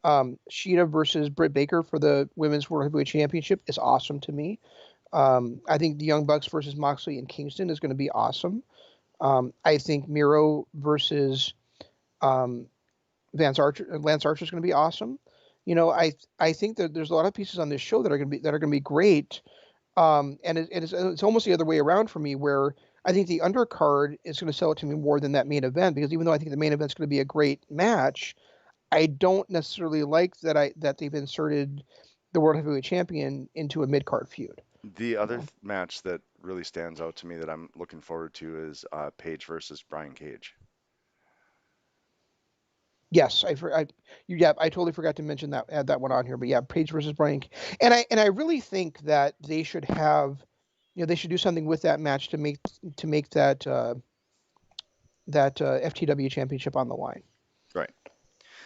Sheeta versus Britt Baker for the Women's World Heavyweight Championship is awesome to me. I think the Young Bucks versus Moxley and Kingston is going to be awesome. I think Miro versus um, Lance Archer is going to be awesome. I think that there's a lot of pieces on this show that are going to be great. It's almost the other way around for me, where I think the undercard is going to sell it to me more than that main event, because even though I think the main event is going to be a great match, I don't necessarily like that they've inserted the World Heavyweight Champion into a mid card feud. The You other know? match that really stands out to me that I'm looking forward to is Paige versus Brian Cage. Yes, I totally forgot to mention that, add that one on here. But yeah, Paige versus Bryan, and I really think that they should have, they should do something with that match to make that FTW championship on the line. Right.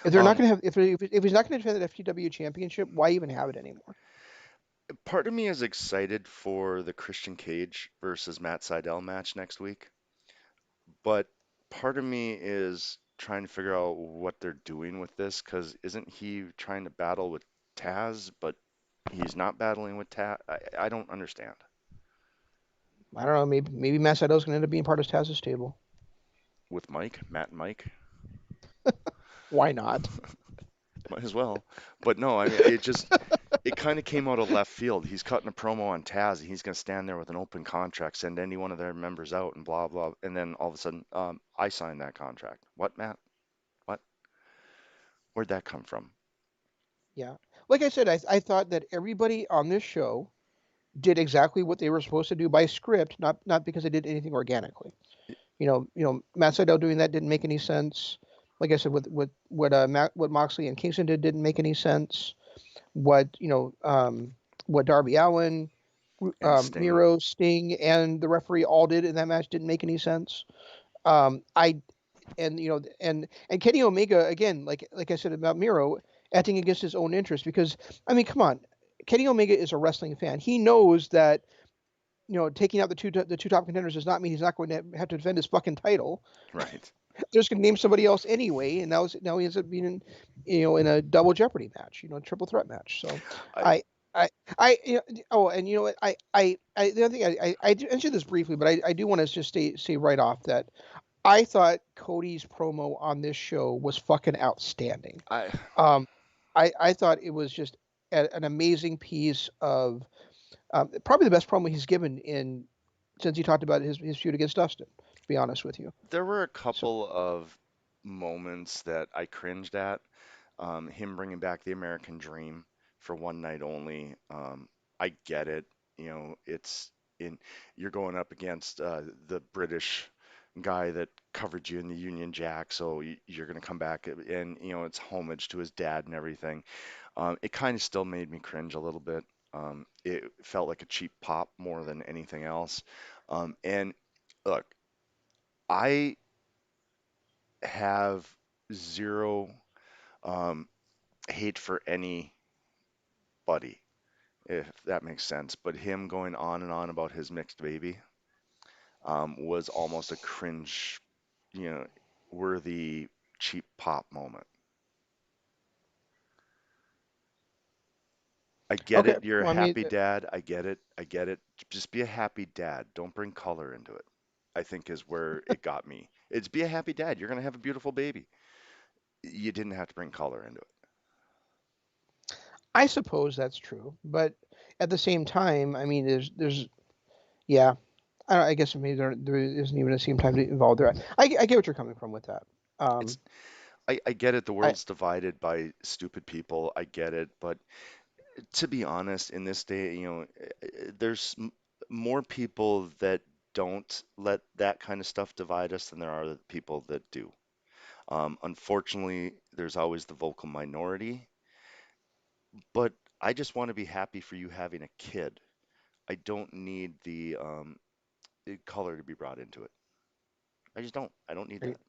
If they're not going to have, if he's not going to defend that FTW championship, why even have it anymore? Part of me is excited for the Christian Cage versus Matt Seidel match next week, but part of me is trying to figure out what they're doing with this because isn't he trying to battle with Taz, but he's not battling with Taz? I don't understand. I don't know. Maybe Matt Sydal's going to end up being part of Taz's table. With Mike, Matt and Mike, Why not? might as well. But no, I mean, it kind of came out of left field. He's cutting a promo on Taz, and he's going to stand there with an open contract, send any one of their members out, and blah blah. And then all of a sudden, I signed that contract. What, Matt? What? Where'd that come from? Yeah. Like I said, I thought that everybody on this show did exactly what they were supposed to do by script, not because they did anything organically. Matt Sydal doing that didn't make any sense. Like I said, what Moxley and Kingston didn't make any sense. What Darby Allin, And Sting. Miro, Sting, and the referee all did in that match didn't make any sense. I and you know and Kenny Omega, again, like I said about Miro, acting against his own interest, because I mean, come on, Kenny Omega is a wrestling fan. He knows that taking out the two top contenders does not mean he's not going to have to defend his fucking title. Right. They're just going to name somebody else anyway, and now he ends up being in a double jeopardy match, triple threat match. So I I. Oh, and you know what? The other thing, I mentioned this briefly, but I do want to just say right off that I thought Cody's promo on this show was fucking outstanding. I Um, I thought it was just an amazing piece of probably the best promo he's given since he talked about his feud against Dustin. To be honest with you, there were a so couple of moments that I cringed at. Him bringing back the American Dream for one night only. I get it. It's in you're going up against the British guy that covered you in the Union Jack, so you're going to come back and it's homage to his dad and everything. It kind of still made me cringe a little bit. It felt like a cheap pop more than anything else. And look, I have zero um, hate for anybody, if that makes sense. But him going on and on about his mixed baby was almost a cringe, you know, worthy cheap pop moment. I get okay. it. You're a Well, I mean, happy dad. I get it. I get it. Just be a happy dad. Don't bring color into it. I think is where it got me. It's be a happy dad. You're gonna have a beautiful baby. You didn't have to bring color into it. I suppose that's true, but at the same time, I mean, there's yeah. I guess maybe there isn't even a same time involved there. I get what you're coming from with that. It's Um, I get it. The I world's divided by stupid people. I get it. But to be honest, in this day, there's more people that don't let that kind of stuff divide us than there are people that do. Unfortunately, there's always the vocal minority, but I just want to be happy for you having a kid. I don't need the color to be brought into it. I just don't. I don't need are you, that.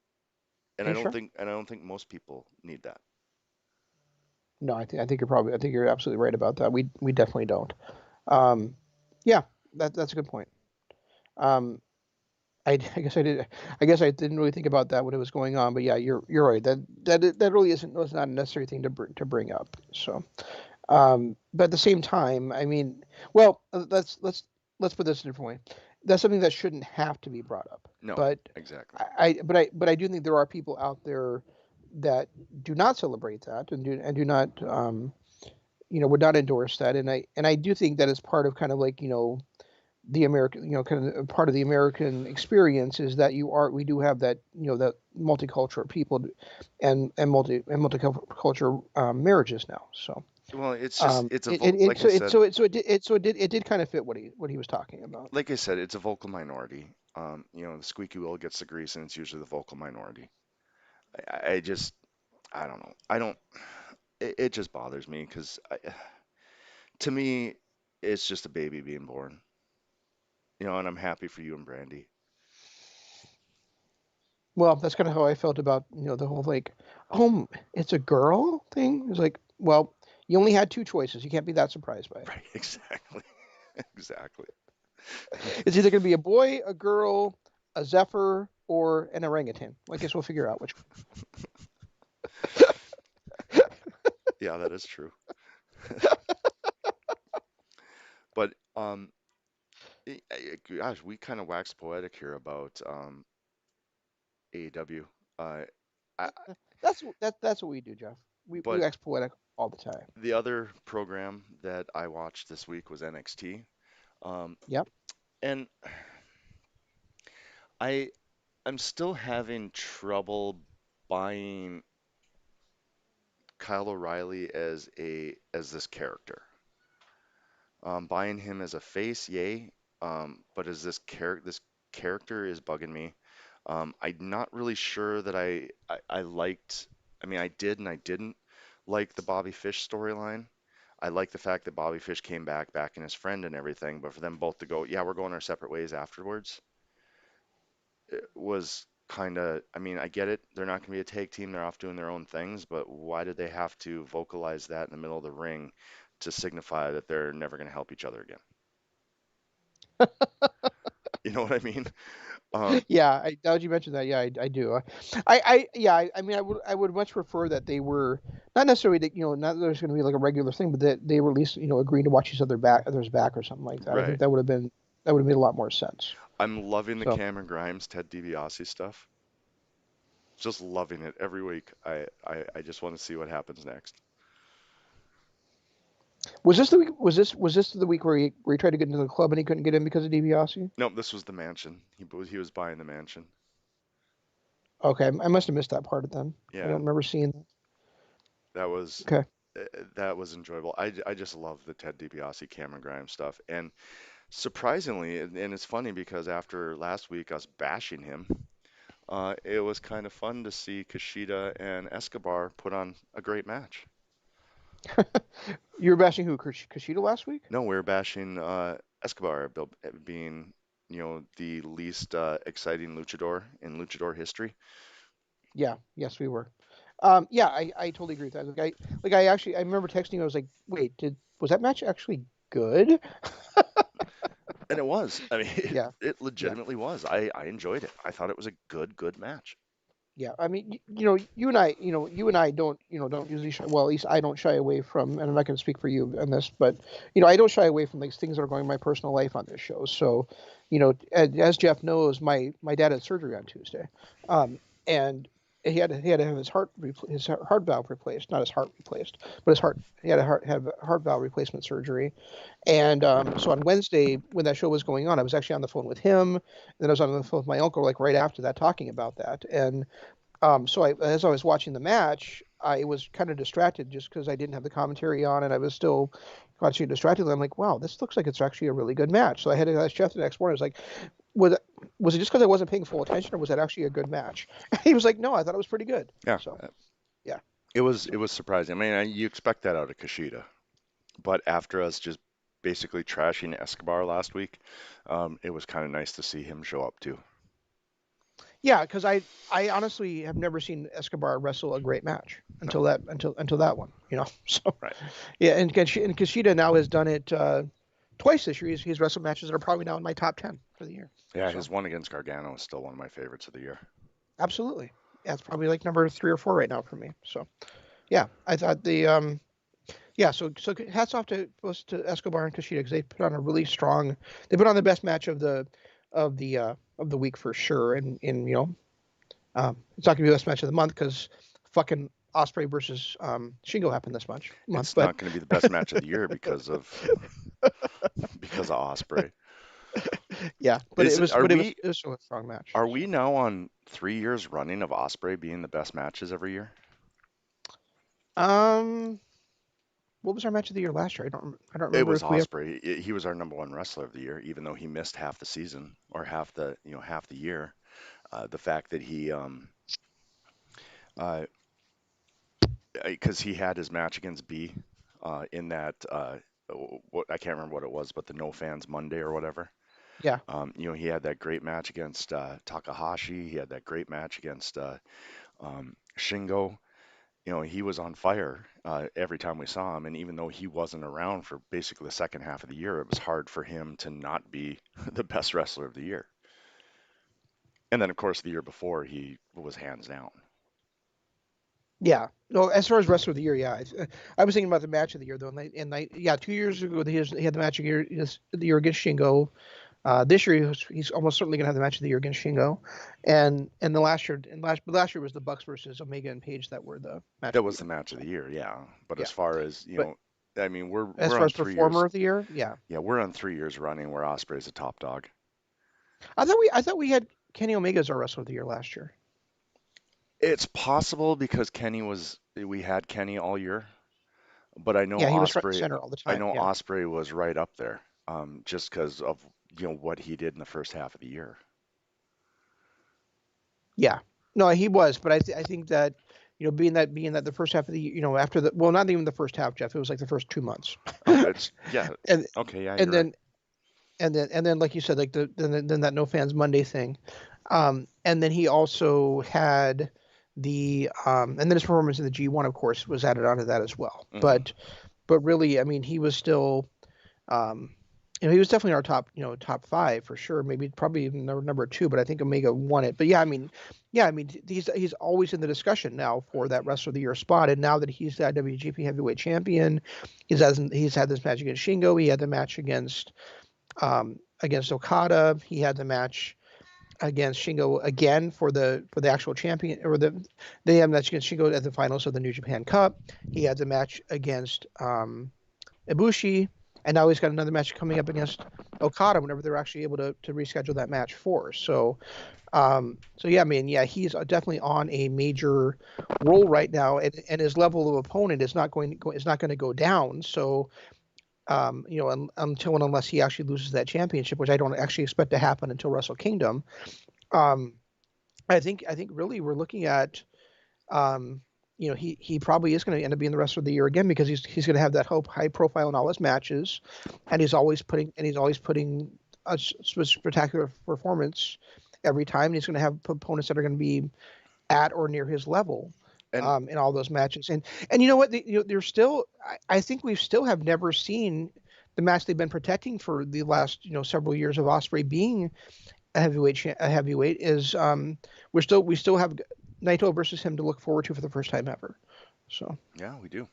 And are you sure? I don't think most people need that. No, I think you're absolutely right about that. We definitely don't. Um, yeah, that's a good point. Um, I guess I didn't really think about that when it was going on, but yeah, you're right. That really isn't was not a necessary thing to bring up. So, but at the same time, I mean, well, let's put this a different way. That's something that shouldn't have to be brought up. No, But exactly. I do think there are people out there that do not celebrate that and do not would not endorse that. And I do think that is part of kind of like the American, kind of part of the American experience is that we do have that, that multicultural people multicultural marriages now. So Well, it's just like I so said, it did kind of fit what he was talking about. like I said, it's a vocal minority. The squeaky wheel gets the grease, and it's usually the vocal minority. I just, I don't know. I don't. It just bothers me because to me, it's just a baby being born. And I'm happy for you and Brandy. Well, that's kind of how I felt about the whole like, oh, it's a girl thing. It's like, well, you only had two choices. You can't be that surprised by it. Right, exactly. Exactly. It's either going to be a boy, a girl, a zephyr, or an orangutan. I guess we'll figure out which. Yeah, that is true. But gosh, we kind of waxed poetic here about AEW. Uh, I, That's what we do, Jeff. We but wax poetic all the time. the other program that I watched this week was NXT. Um, Yep. and I I'm still having trouble buying Kyle O'Reilly as this character. Buying him as a face, yay. But as this character is bugging me. I'm not really sure that I liked. I mean, I did and I didn't like the Bobby Fish storyline. I like the fact that Bobby Fish came back, backing his friend and everything, but for them both to go, yeah, we're going our separate ways afterwards, it was kind of, I mean, I get it. They're not going to be a tag team. They're off doing their own things, but why did they have to vocalize that in the middle of the ring to signify that they're never going to help each other again? You know what I mean? Um, Yeah, now that you mentioned that, yeah, I do. Yeah, I mean, I would much prefer that they were not necessarily that not that there's going to be like a regular thing, but that they were at least agreeing to watch other's back or something like that. I think right. that would have made a lot more sense. I'm loving the So Cameron Grimes, Ted DiBiase stuff. Just loving it every week. I just want to see what happens next. was this the week? Was this the week where he tried to get into the club and he couldn't get in because of DiBiase? Nope, this was the mansion. He was buying the mansion. Okay, I must have missed that part of then. I Yeah, don't remember seeing that. that was Okay. uh, that was enjoyable. I just love the Ted DiBiase, Cameron Grimes stuff. And surprisingly, and it's funny because after last week us bashing him, it was kind of fun to see Kushida and Escobar put on a great match. You were bashing who? Kushida last week? No, we're bashing Escobar being, the least exciting luchador in luchador history. Yeah, yes, we were. Yeah, I totally agree with that. I remember texting you. I was like, wait, was that match actually good? And it was. I mean, Yeah, it yeah, legitimately was. I enjoyed it. I thought it was a good match. yeah. I mean, you and I don't usually well, at least I don't shy away from, and I'm not going to speak for you on this, but I don't shy away from like things that are going in my personal life on this show. So, as Jeff knows, my dad had surgery on Tuesday, and he had to have his heart valve replaced, not his heart replaced, but his heart. He had a heart valve replacement surgery, and so on Wednesday when that show was going on, I was actually on the phone with him, and then I was on the phone with my uncle like right after that talking about that, and so as I was watching the match, I was kind of distracted just because I didn't have the commentary on, and I was still watching distracted. I'm like, wow, this looks like it's actually a really good match. So I had to ask Jeff the next morning. I was like, was it, was it just because I wasn't paying full attention, or was that actually a good match? He was like, no, I thought it was pretty good. Yeah, So yeah, it was surprising. I mean, you expect that out of Kushida, but after us just basically trashing Escobar last week, it was kind of nice to see him show up too. yeah, because I honestly have never seen Escobar wrestle a great match No, until that one. So right. yeah, and Kushida now has done it twice this year. He's wrestled matches that are probably now in my top 10 for the year. Yeah, So his one against Gargano is still one of my favorites of the year. absolutely, yeah, it's probably like number 3 or 4 right now for me. So yeah, I thought Yeah, so hats off to Escobar and Kushida because they put on a really strong. They put on the best match of the week for sure, and it's not gonna be the best match of the month because fucking Osprey versus Shingo happened this month. It's But not going to be the best match of the year because of Osprey. yeah, Are it we was still a strong match. are we now on 3 years running of Osprey being the best matches every year? Um, what was our match of the year last year? I don't It remember was if we. Osprey. He was our number one wrestler of the year, even though he missed half the season or half the year. The fact that he uh, because he had his match against B in that what I can't remember what it was, but the No Fans Monday or whatever. Yeah, He had that great match against Takahashi. He had that great match against Shingo. He was on fire every time we saw him, and even though he wasn't around for basically the second half of the year, it was hard for him to not be the best wrestler of the year. And then, of course, the year before, he was hands down. yeah. No, as far as wrestler of the year, yeah, I was thinking about the match of the year though, yeah, 2 years ago he had the match of the year against Shingo. This year he's almost certainly gonna have the match of the year against Shingo, and last year was the Bucks versus Omega and Paige that were the match That of the was the year. match of the year, yeah. But Yeah, as far as, but I mean, we're as we're far on as three performer years. of the year, yeah, Yeah, we're on 3 years running where Osprey's a top dog. I thought we had Kenny Omega as our wrestler of the year last year. It's possible because we had Kenny all year, but Yeah, he was front and center all the I time. know Yeah, Osprey was right up there, just because of what he did in the first half of the year. yeah. No, he was, but I think that being that the first half of the after not even the first half, Jeff, it was like the first 2 months, Oh, it's yeah. and Okay, yeah, and you're right. then like you said, like then that No Fans Monday thing, and then he also had and then his performance in the G1, of course, was added onto that as well. Hmm. But really, I mean, he was still um, he was definitely our top five for sure. Maybe probably even number two, but I think Omega won it. But yeah, I mean, he's always in the discussion now for that Wrestler of the Year spot. And now that he's the WGP Heavyweight Champion, he's had this match against Shingo. He had the match against Okada. He had the match against Shingo again for the actual champion, or they had a match against Shingo at the finals of the New Japan Cup. He had the match against Ibushi, and now he's got another match coming up against Okada whenever they're actually able to reschedule that match for. So yeah, I mean, yeah, he's definitely on a major roll right now, and his level of opponent is not going to go down. So until and unless he actually loses that championship, which I don't actually expect to happen until Wrestle Kingdom. Um, I think really we're looking at he probably is going to end up being the Wrestler of the Year again because he's going to have that high profile in all his matches, and he's always putting a spectacular performance every time. And he's going to have opponents that are going to be at or near his level And in all those matches. And you know what? They're still. I think we still have never seen the match they've been protecting for the last several years of Osprey being a heavyweight is we still have Naito versus him to look forward to for the first time ever. So yeah, we do.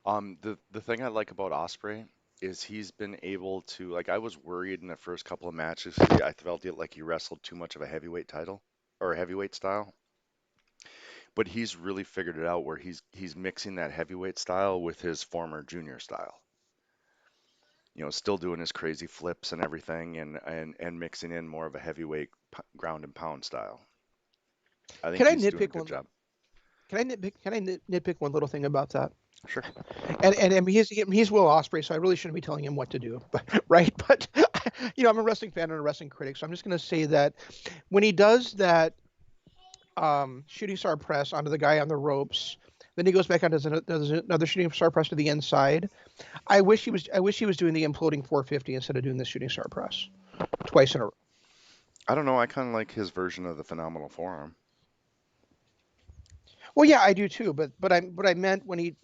The thing I like about Osprey is he's been able to, like, I was worried in the first couple of matches. I felt it like he wrestled too much of a heavyweight title or a heavyweight style, but he's really figured it out where he's mixing that heavyweight style with his former junior style. Still doing his crazy flips and everything, and mixing in more of a heavyweight ground and pound style. I think can I he's doing a nitpick good job. can I nitpick one little thing about that? Sure. And I mean, he's Will Ospreay, so I really shouldn't be telling him what to do, but, right? But I'm a wrestling fan and a wrestling critic, so I'm just going to say that when he does that shooting star press onto the guy on the ropes, then he goes back on does another shooting star press to the inside. I wish he was doing the imploding 450 instead of doing the shooting star press twice in a row. I don't know. I kind of like his version of the phenomenal forearm. Well, yeah, I do too. But I meant when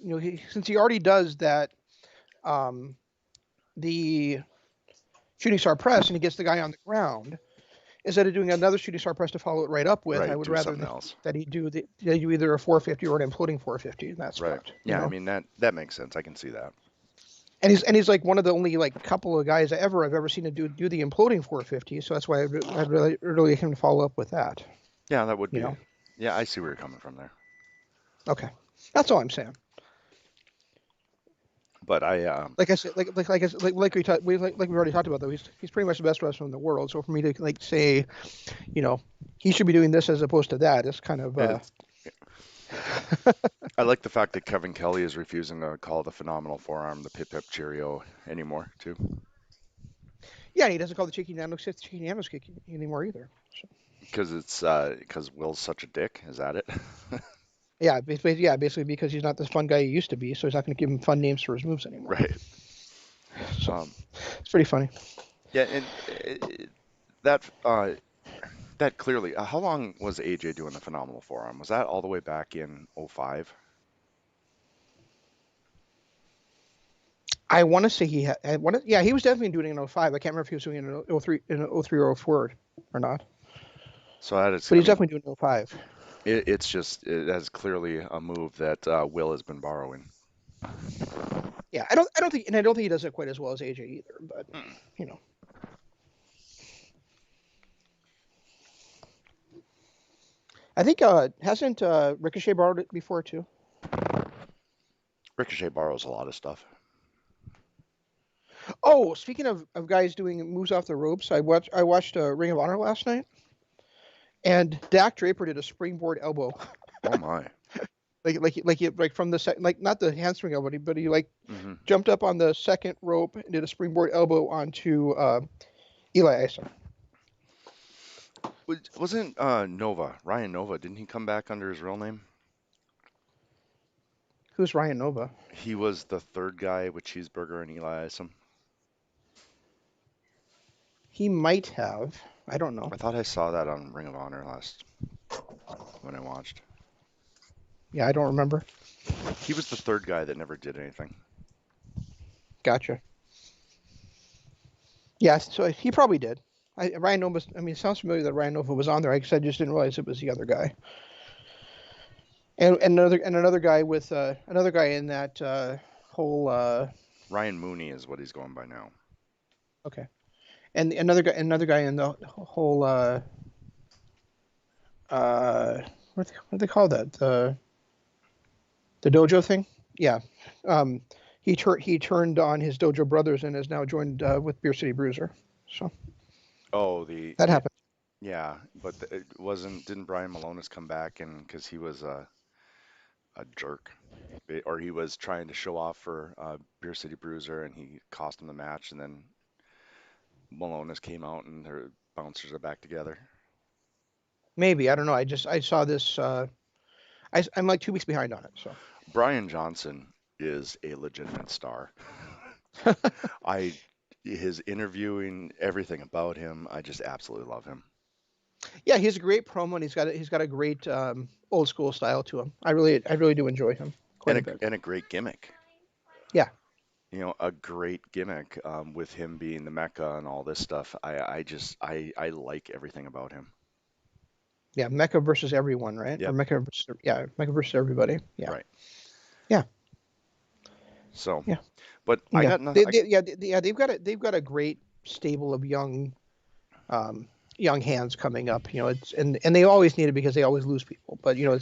since he already does that, um, the shooting star press and he gets the guy on the ground. instead of doing another shooting star press to follow it right up with, Right, I would do rather something else. that he do either a 450 or an imploding 450 in that Right. spot. Yeah, You I know? mean that makes sense. I can see that. And he's like one of the only like couple of guys I've ever seen to do the imploding 450. So that's why I'd really like him to follow up with that. Yeah, that would You be. know? Yeah, I see where you're coming from there. Okay, that's all I'm saying. But Like I said, like we already talked about though, he's pretty much the best wrestler in the world. So for me to like say, you know, he should be doing this as opposed to that is kind of it's, I like the fact that Kevin Kelly is refusing to call the phenomenal forearm the Pip Pip Cheerio anymore too. yeah, and he doesn't call the cheeky nanos kick anymore either. So, Because Will's such a dick. Is that it? yeah, basically because he's not the fun guy he used to be, so he's not going to give him fun names for his moves anymore. Right. So it's pretty funny. Yeah, and that that clearly. How long was AJ doing the phenomenal forearm? Was that all the way back in '05? I want to say he had. Yeah, he was definitely doing it in 05. I can't remember if he was doing it in 03, or 04 or not. So that is. But I he's mean, definitely doing it in 05. it's just it has clearly a move that Will has been borrowing. Yeah, I don't think he does it quite as well as AJ either. But you know, I think hasn't Ricochet borrowed it before too? Ricochet borrows a lot of stuff. Oh, speaking of guys doing moves off the ropes, I watched Ring of Honor last night, and Dak Draper did a springboard elbow, Oh my. like from the like not the handspring elbow, but he like hmm jumped up on the second rope and did a springboard elbow onto Eli Isom. Wasn't Ryan Nova? Didn't he come back under his real name? Who's Ryan Nova? He was the third guy with Cheeseburger and Eli Isom. He might have. I don't know. I thought I saw that on Ring of Honor last when I watched. Yeah, I don't remember. He was the third guy that never did anything. Gotcha. Yeah, so he probably did. Ryan Nova. I mean, it sounds familiar that Ryan Nova was on there. I guess I just didn't realize it was the other guy. And another guy with another guy in that whole. Ryan Mooney is what he's going by now. Okay. And another guy in the whole. What do they call that? The dojo thing. Yeah. He turned on his dojo brothers and is now joined with Beer City Bruiser. So. Oh, that happened. Yeah, but didn't Brian Malonis come back and because he was a jerk, or he was trying to show off for Beer City Bruiser and he cost him the match, and then Malonis came out and their bouncers are back together. Maybe I don't know. I saw this. I'm like 2 weeks behind on it. So. Brian Johnson is a legitimate star. His interviewing, everything about him, I just absolutely love him. Yeah, he's a great promo, and he's got a great old school style to him. I really do enjoy him quite a bit. And a great gimmick. Yeah. You know, a great gimmick with him being the Mecca and all this stuff. I like everything about him. Yeah, Mecca versus everyone, right? Yep. Or Mecca versus everybody. Yeah. Right. Yeah. So. Yeah. But I got nothing. They've got a great stable of young hands coming up. You know, and they always need it because they always lose people. But you know,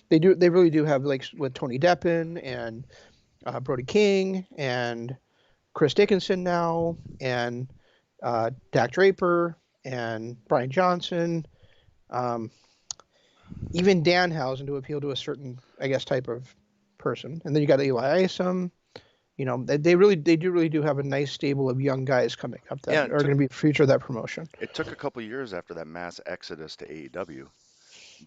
they really do have, like with Tony Deppen and Brody King and Chris Dickinson now and Dak Draper and Brian Johnson, even Danhausen to appeal to a certain, I guess, type of person. And then you got Eli Isom. You know, they do really have a nice stable of young guys coming up that are going to be the future of that promotion. It took a couple years after that mass exodus to AEW,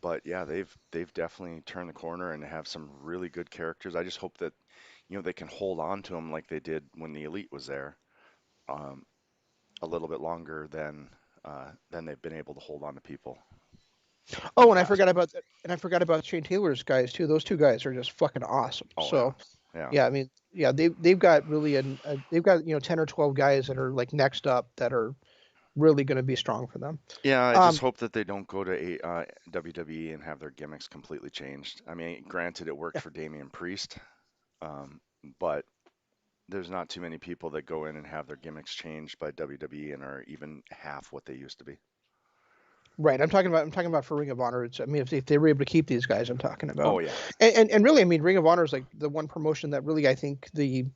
but yeah, they've definitely turned the corner and have some really good characters. I just hope that they can hold on to them like they did when the Elite was there, a little bit longer than they've been able to hold on to people. Oh, and I forgot about Shane Taylor's guys too. Those two guys are just fucking awesome. Oh, so, yeah, I mean, yeah, they've got really they've got 10 or 12 guys that are like next up that are, really going to be strong for them. Yeah, I just Um, hope that they don't go to WWE and have their gimmicks completely changed. I mean, granted, it worked yeah, for Damian Priest, um, but there's not too many people that go in and have their gimmicks changed by WWE and are even half what they used to be. right. I'm talking about for Ring of Honor. It's I mean if they were able to keep these guys, I'm talking Oh about, yeah, and really I mean Ring of Honor is like the one promotion that really I think the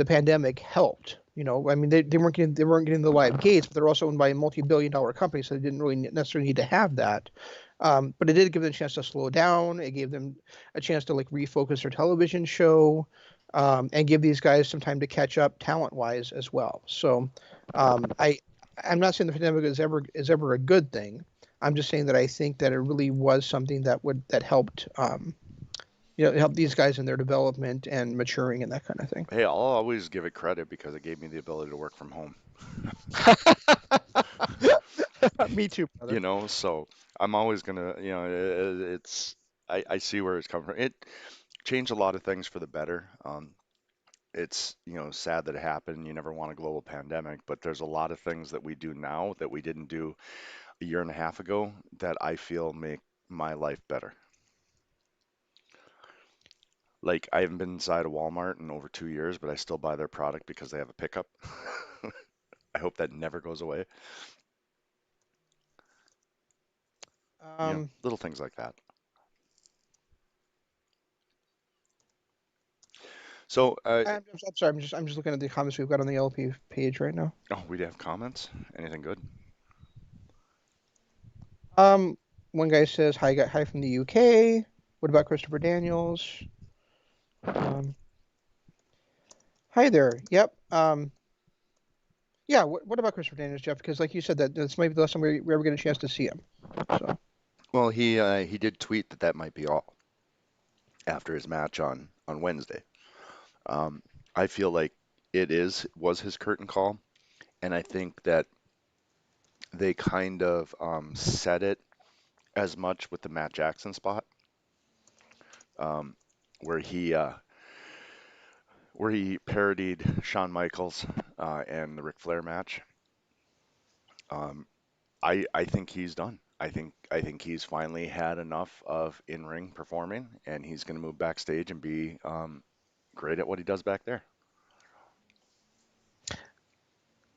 pandemic helped. You know, I mean they weren't getting the live gates, but they're also owned by a multi-billion-dollar company, so they didn't really necessarily need to have that. But it did give them a chance to slow down. It gave them a chance to like refocus their television show, and give these guys some time to catch up talent-wise as well. So, I'm not saying the pandemic is ever a good thing. I'm just saying that I think that it really was something that helped help these guys in their development and maturing and that kind of thing. hey, I'll always give it credit because it gave me the ability to work from home. Me too, You brother. know, so I'm always gonna, I see where it's coming from. It changed a lot of things for the better. It's, sad that it happened. You never want a global pandemic, but there's a lot of things that we do now that we didn't do a year and a half ago that I feel make my life better. Like, I haven't been inside a Walmart in over 2 years, but I still buy their product because they have a pickup. I hope that never goes away. Um, Little things like that. So, I'm sorry. I'm just looking at the comments we've got on the LP page right now. oh, we have comments? Anything good? Um, One guy says hi from the UK. What about Christopher Daniels? Um, Hi there. Yep. Yeah. What about Christopher Daniels, Jeff? Because like you said, that this might be the last time we ever get a chance to see him. So Well, he did tweet that that might be all after his match on Wednesday. Um, I feel like was his curtain call, and I think that they kind of said it as much with the Matt Jackson spot, um, where he parodied Shawn Michaels and the Ric Flair match. Um, I think he's done. I think he's finally had enough of in-ring performing, and he's going to move backstage and be great at what he does back there.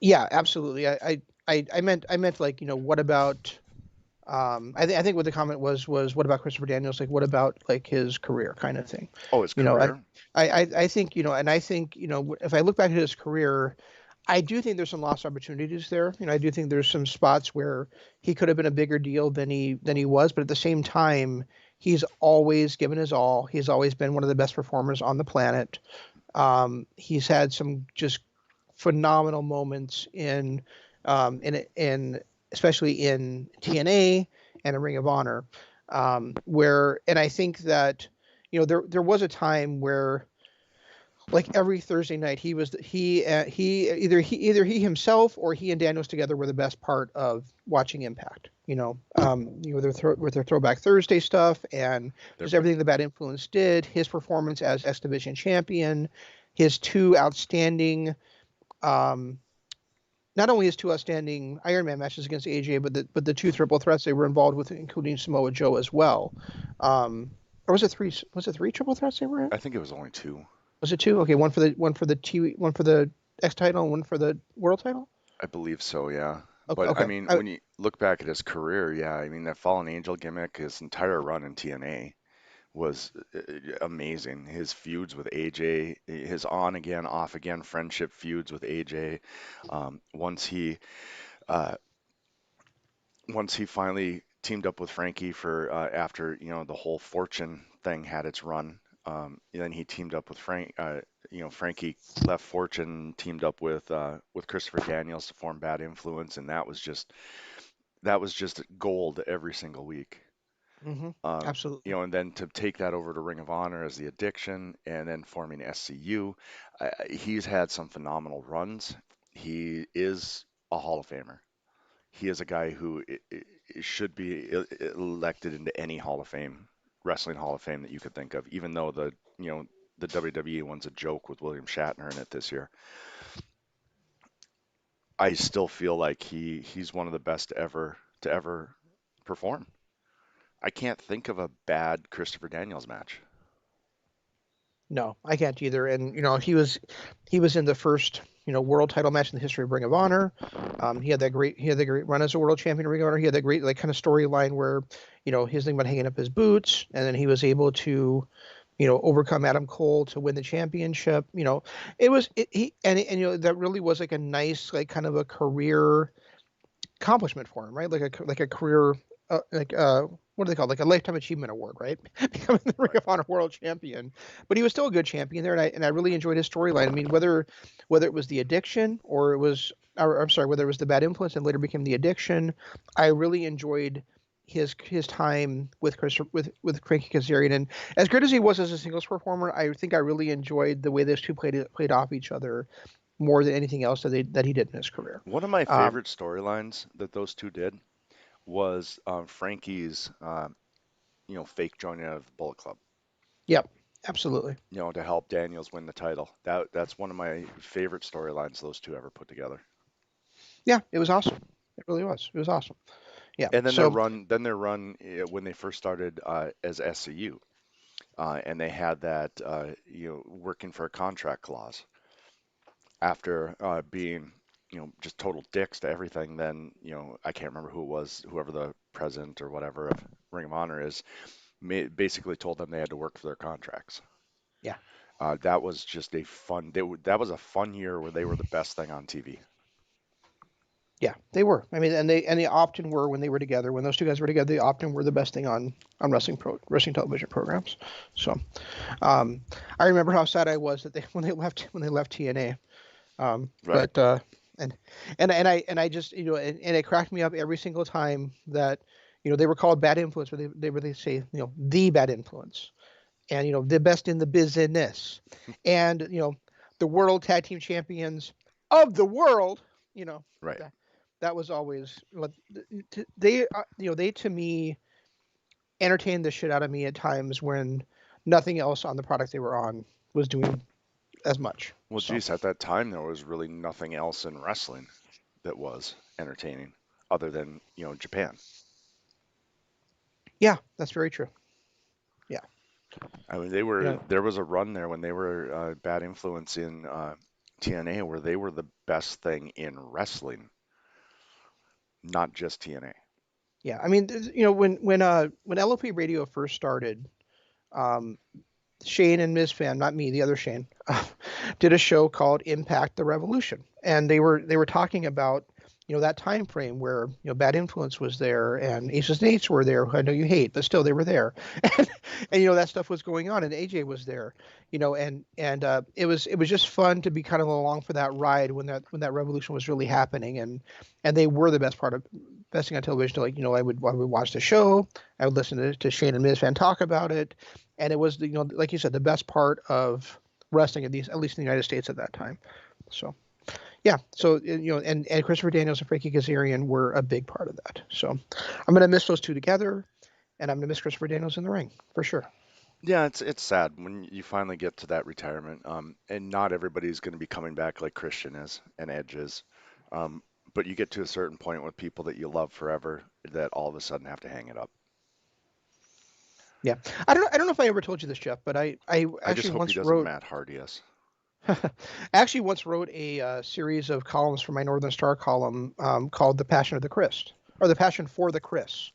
yeah, absolutely. I meant like what about I think what the comment was what about Christopher Daniels? Like what about like his career kind of thing? Oh, his You know, career? I think and I think if I look back at his career, I do think there's some lost opportunities there. I do think there's some spots where he could have been a bigger deal than he was, but at the same time, he's always given his all. He's always been one of the best performers on the planet. He's had some just phenomenal moments in especially in TNA and in Ring of Honor, where and I think that there was a time where like every Thursday night either he himself or he and Daniels together were the best part of watching Impact. With their Throwback Thursday stuff and They're just br- everything the Bad Influence did, his performance as X Division champion, his two outstanding, um, not only his two outstanding Iron Man matches against AJ, but the two triple threats they were involved with, including Samoa Joe as well. Or was it three? Was it three triple threats they were in? I think it was only two. Was it two? Okay, one for the X title and one for the world title. I believe so, yeah. Okay, But I okay. mean, when you look back at his career, yeah, I mean that Fallen Angel gimmick, his entire run in TNA was amazing. His feuds with AJ, his on again, off again friendship feuds with AJ. Um, once he uh, once he finally teamed up with Frankie for after the whole Fortune thing had its run. Then he teamed up with Frank. Frankie left Fortune, teamed up with Christopher Daniels to form Bad Influence, and that was just gold every single week. hmm Um, Absolutely. and then to take that over to Ring of Honor as the Addiction, and then forming SCU, he's had some phenomenal runs. He is a Hall of Famer. He is a guy who should be elected into any Hall of Fame, wrestling Hall of Fame that you could think of, even though the WWE one's a joke with William Shatner in it this year. I still feel like he's one of the best to ever perform. I can't think of a bad Christopher Daniels match. No, I can't either. And he was in the first world title match in the history of Ring of Honor. He had that great run as a world champion in Ring of Honor. He had that great like kind of storyline where his thing about hanging up his boots, and then he was able to overcome Adam Cole to win the championship. It was he and that really was like a nice like kind of a career accomplishment for him, right? Like a career, what do they call it? Like a lifetime achievement award, right? Becoming the Ring of Honor World Champion. But he was still a good champion there, and I really enjoyed his storyline. I mean, whether it was the addiction or it was, or, I'm sorry, whether it was the bad influence and later became the addiction, I really enjoyed his time with with Frankie Kazarian. And as great as he was as a singles performer, I think I really enjoyed the way those two played off each other more than anything else that he did in his career. One of my Um, favorite storylines that those two did was Frankie's, fake joining of the Bullet Club, yep, absolutely. to help Daniels win the title. That's one of my favorite storylines those two ever put together. Yeah, it was awesome. It really was. It was awesome. Yeah. And So their run when they first started as SCU, and they had that working for a contract clause after being just total dicks to everything. Then I can't remember who it was, whoever the president or whatever of Ring of Honor is, basically told them they had to work for their contracts. yeah, That was just a fun. That was a fun year where they were the best thing on TV. yeah, they were. I mean, and they often were when they were together. When those two guys were together, they often were the best thing on wrestling television programs. So, um, I remember how sad I was that they when they left TNA. Right. But and I just and it cracked me up every single time that they were called bad influence, but they say the bad influence, and the best in the business, and the world tag team champions of the world. You know Right. that that was always they they to me entertained the shit out of me at times when nothing else on the product they were on was doing as much. Well, So geez, at that time there was really nothing else in wrestling that was entertaining other than Japan. yeah, that's very true. Yeah. I mean, You know, there was a run there when they were bad influence in TNA where they were the best thing in wrestling, not just TNA. yeah. I mean, when LOP Radio first started, um, Shane and Ms. Fan, not me, the other Shane, did a show called Impact the Revolution, and they were talking about that time frame where Bad Influence was there and Aces and Eights were there, who I know you hate, but still they were there, and that stuff was going on, and AJ was there, and it was just fun to be kind of along for that ride when that revolution was really happening, and they were the best thing on television. Like I would watch the show, I would listen to Shane and Ms. Fan talk about it, and it was like you said, the best part of wrestling, at least in the United States at that time. So yeah, so and Christopher Daniels and Frankie Kazarian were a big part of that. So I'm gonna miss those two together, and I'm gonna miss Christopher Daniels in the ring for sure. Yeah, it's sad when you finally get to that retirement, and not everybody's going to be coming back like Christian is and Edge is, um, but you get to a certain point with people that you love forever that all of a sudden have to hang it up. Yeah, I don't know if I ever told you this, Jeff, but I I just actually hope he once doesn't wrote Matt Hardy us. I actually once wrote a series of columns for my Northern Star column called "The Passion of the Christ" or "The Passion for the Chris."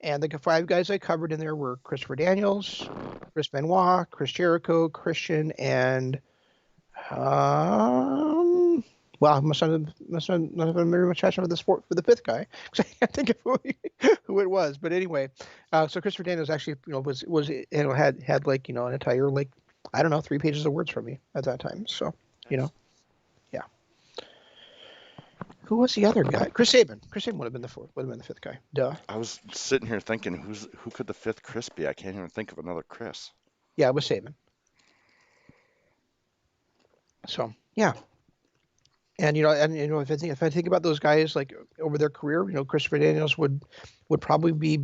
And the five guys I covered in there were Christopher Daniels, Chris Benoit, Chris Jericho, Christian, and well, must not have been very much passion for the sport for the fifth guy because I can't think of who it was. But anyway, so Christopher Daniels actually was had like an entire like I don't know 3 pages of words from me at that time. So yeah. Who was the other guy? Chris Sabin. Chris Sabin would have been the fourth. Would have been the fifth guy. Duh. I was sitting here thinking, who could the fifth Chris be? I can't even think of another Chris. Yeah, it was Sabin. So yeah, and if I think about those guys like over their career, Christopher Daniels would probably be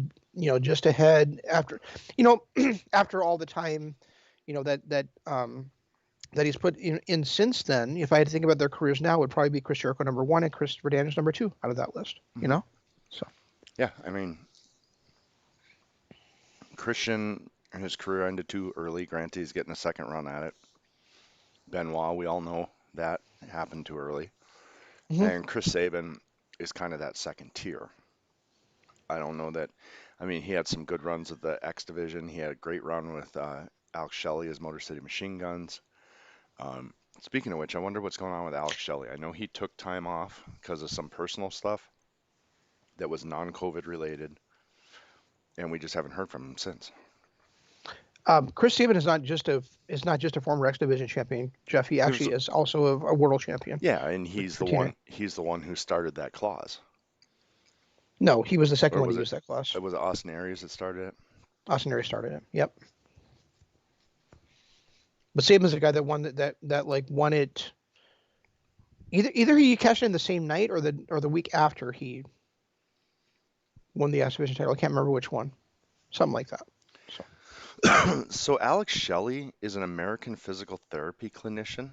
just ahead after after all the time that that he's put in since then, if I had to think about their careers now, would probably be Chris Jericho number one and Christopher Daniels number two out of that list. Hmm. So Yeah, I mean, Christian, his career ended too early. Granted, he's getting a second run at it. Benoit, we all know that happened too early. mhm. And Chris Sabin is kind of that second tier. I don't know that. I mean, he had some good runs with the X division. He had a great run with Alex Shelley as Motor City Machine Guns. Um, Speaking of which, I wonder what's going on with Alex Shelley. I know he took time off because of some personal stuff that was non-COVID related, and we just haven't heard from him since. Chris Sabin is not just a former X Division champion, Jeff. He He was, actually is also a world champion yeah, and for TNA. he's the one who started that clause. No, he was the second Or one to use that class. was it Austin Aries that started it? Austin Aries started it. Yep. But Sabin's the guy that won that like won it. Either he cashed in the same night or the week after he won the X Division title. I can't remember which one. Something like that. So So Alex Shelley is an American physical therapy clinician.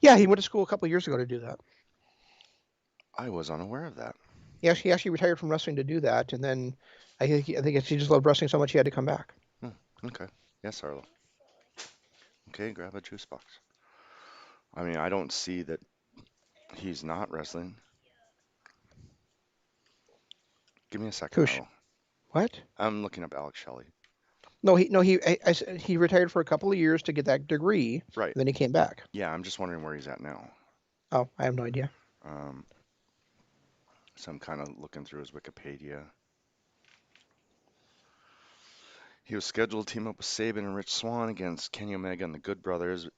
yeah, he went to school a couple of years ago to do that. I was unaware of that. He actually retired from wrestling to do that, and then I think he just loved wrestling so much he had to come back. Hmm, okay. Yes, Arlo. Okay, grab a juice box. I mean, I don't see that he's not wrestling. Give me a second, Kush, Arlo. what? I'm looking up Alex Shelley. He retired for a couple of years to get that degree, Right. and then he came back. Yeah, I'm just wondering where he's at now. Oh, I have no idea. Um, so I'm kind of looking through his Wikipedia. He was scheduled to team up with Sabin and Rich Swann against Kenny Omega and the Good Brothers,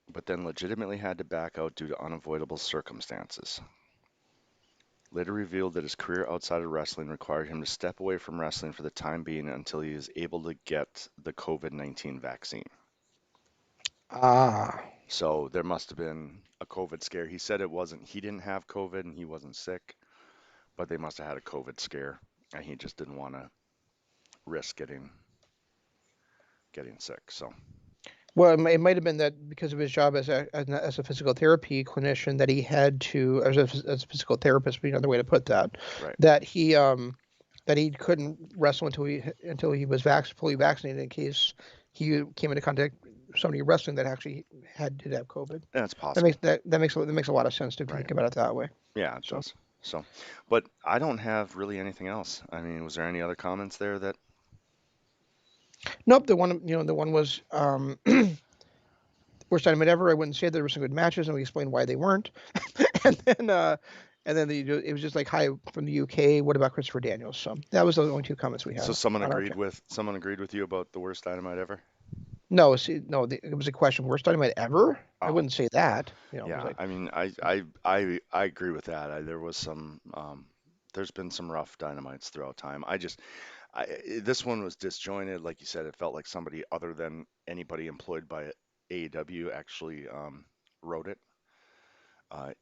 but then legitimately had to back out due to unavoidable circumstances. Later revealed that his career outside of wrestling required him to step away from wrestling for the time being until he is able to get the COVID-19 vaccine. Ah, So there must have been a COVID scare. He said he didn't have COVID and he wasn't sick, but they must have had a COVID scare and he just didn't want to risk getting sick. So, well, it might have been that because of his job as a physical therapy clinician that he had to, as a physical therapist, would be another way to put that, right. that he couldn't wrestle until he was fully vaccinated in case he came into contact with somebody wrestling that actually did have COVID. That's That possible. makes that makes a lot of sense to Right. think about it that way. Yeah, it So does. So, but I don't have really anything else. I mean, was there any other comments there that nope, the one was worst time ever. I wouldn't say there were some good matches, and we explained why they weren't. and then it was just like, hi from the UK. What about Christopher Daniels? So that was the only two comments we had so on our chat. someone agreed with you about the worst Dynamite ever? No, see, no, it was a question. Worst dynamite ever? I Oh, wouldn't say that. It was yeah. like, I mean, I agree with that. There was some there's been some rough Dynamites throughout time. This one was disjointed, like you said. It felt like somebody other than anybody employed by AEW actually wrote it.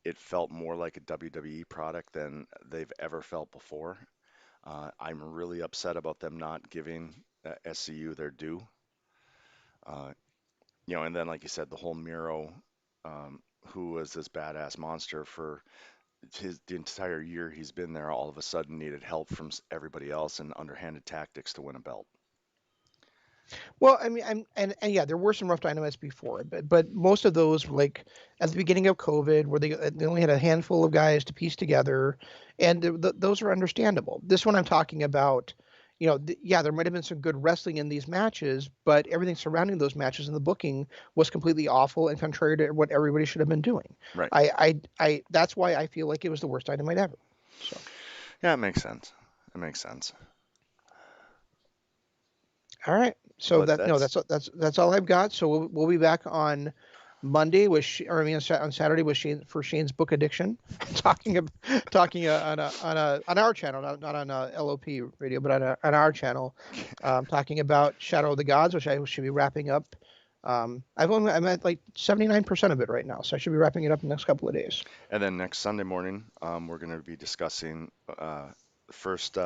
It felt more like a WWE product than they've ever felt before. I'm really upset about them not giving SCU their due. Uh, and then like you said, the whole Miro, who was this badass monster for the entire year he's been there, all of a sudden needed help from everybody else and underhanded tactics to win a belt. well, I mean, and yeah, there were some rough dynamites before, but most of those were like at the beginning of COVID, where they only had a handful of guys to piece together, and those are understandable. This one I'm talking about, yeah, there might have been some good wrestling in these matches, but everything surrounding those matches and the booking was completely awful and contrary to what everybody should have been doing. Right. That's why I feel like it was the worst dynamite ever. So, Yeah, it makes sense. It makes sense. all right. So But that no, that's that's all I've got. So we'll be back on Monday on Saturday with Shane's book addiction, talking on our channel, not on LOP radio, but on our channel, talking about Shadow of the Gods, which I should be wrapping up. I'm at like 79% of it right now, so I should be wrapping it up in the next couple of days. and then next Sunday morning, we're going to be discussing the first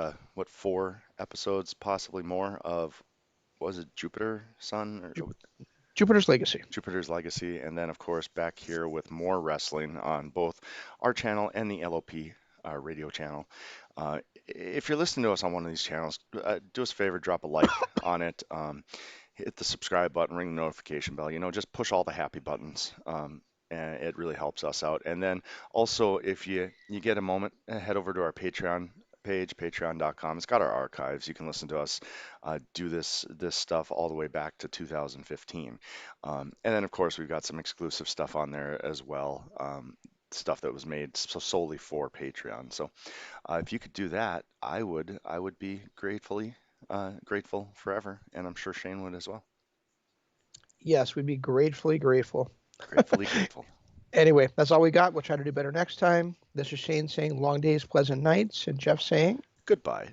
4 episodes, possibly more of, what was it, Jupiter Sun? Or Jupiter's Legacy. Jupiter's Legacy, and then of course back here with more wrestling on both our channel and the LOP radio channel. If you're listening to us on one of these channels, do us a favor, drop a like on it, hit the subscribe button, ring the notification bell. Just push all the happy buttons. And it really helps us out. And then also, if you get a moment, head over to our Patreon page, patreon.com. It's got our archives. You can listen to us do this stuff all the way back to 2015. And then, of course, we've got some exclusive stuff on there as well, stuff that was made solely for Patreon. So if you could do that, I would be grateful forever, and I'm sure Shane would as well. Yes, we'd be gratefully grateful. Gratefully grateful. Anyway, that's all we got. We'll try to do better next time. This is Shane saying long days, pleasant nights, and Jeff saying goodbye.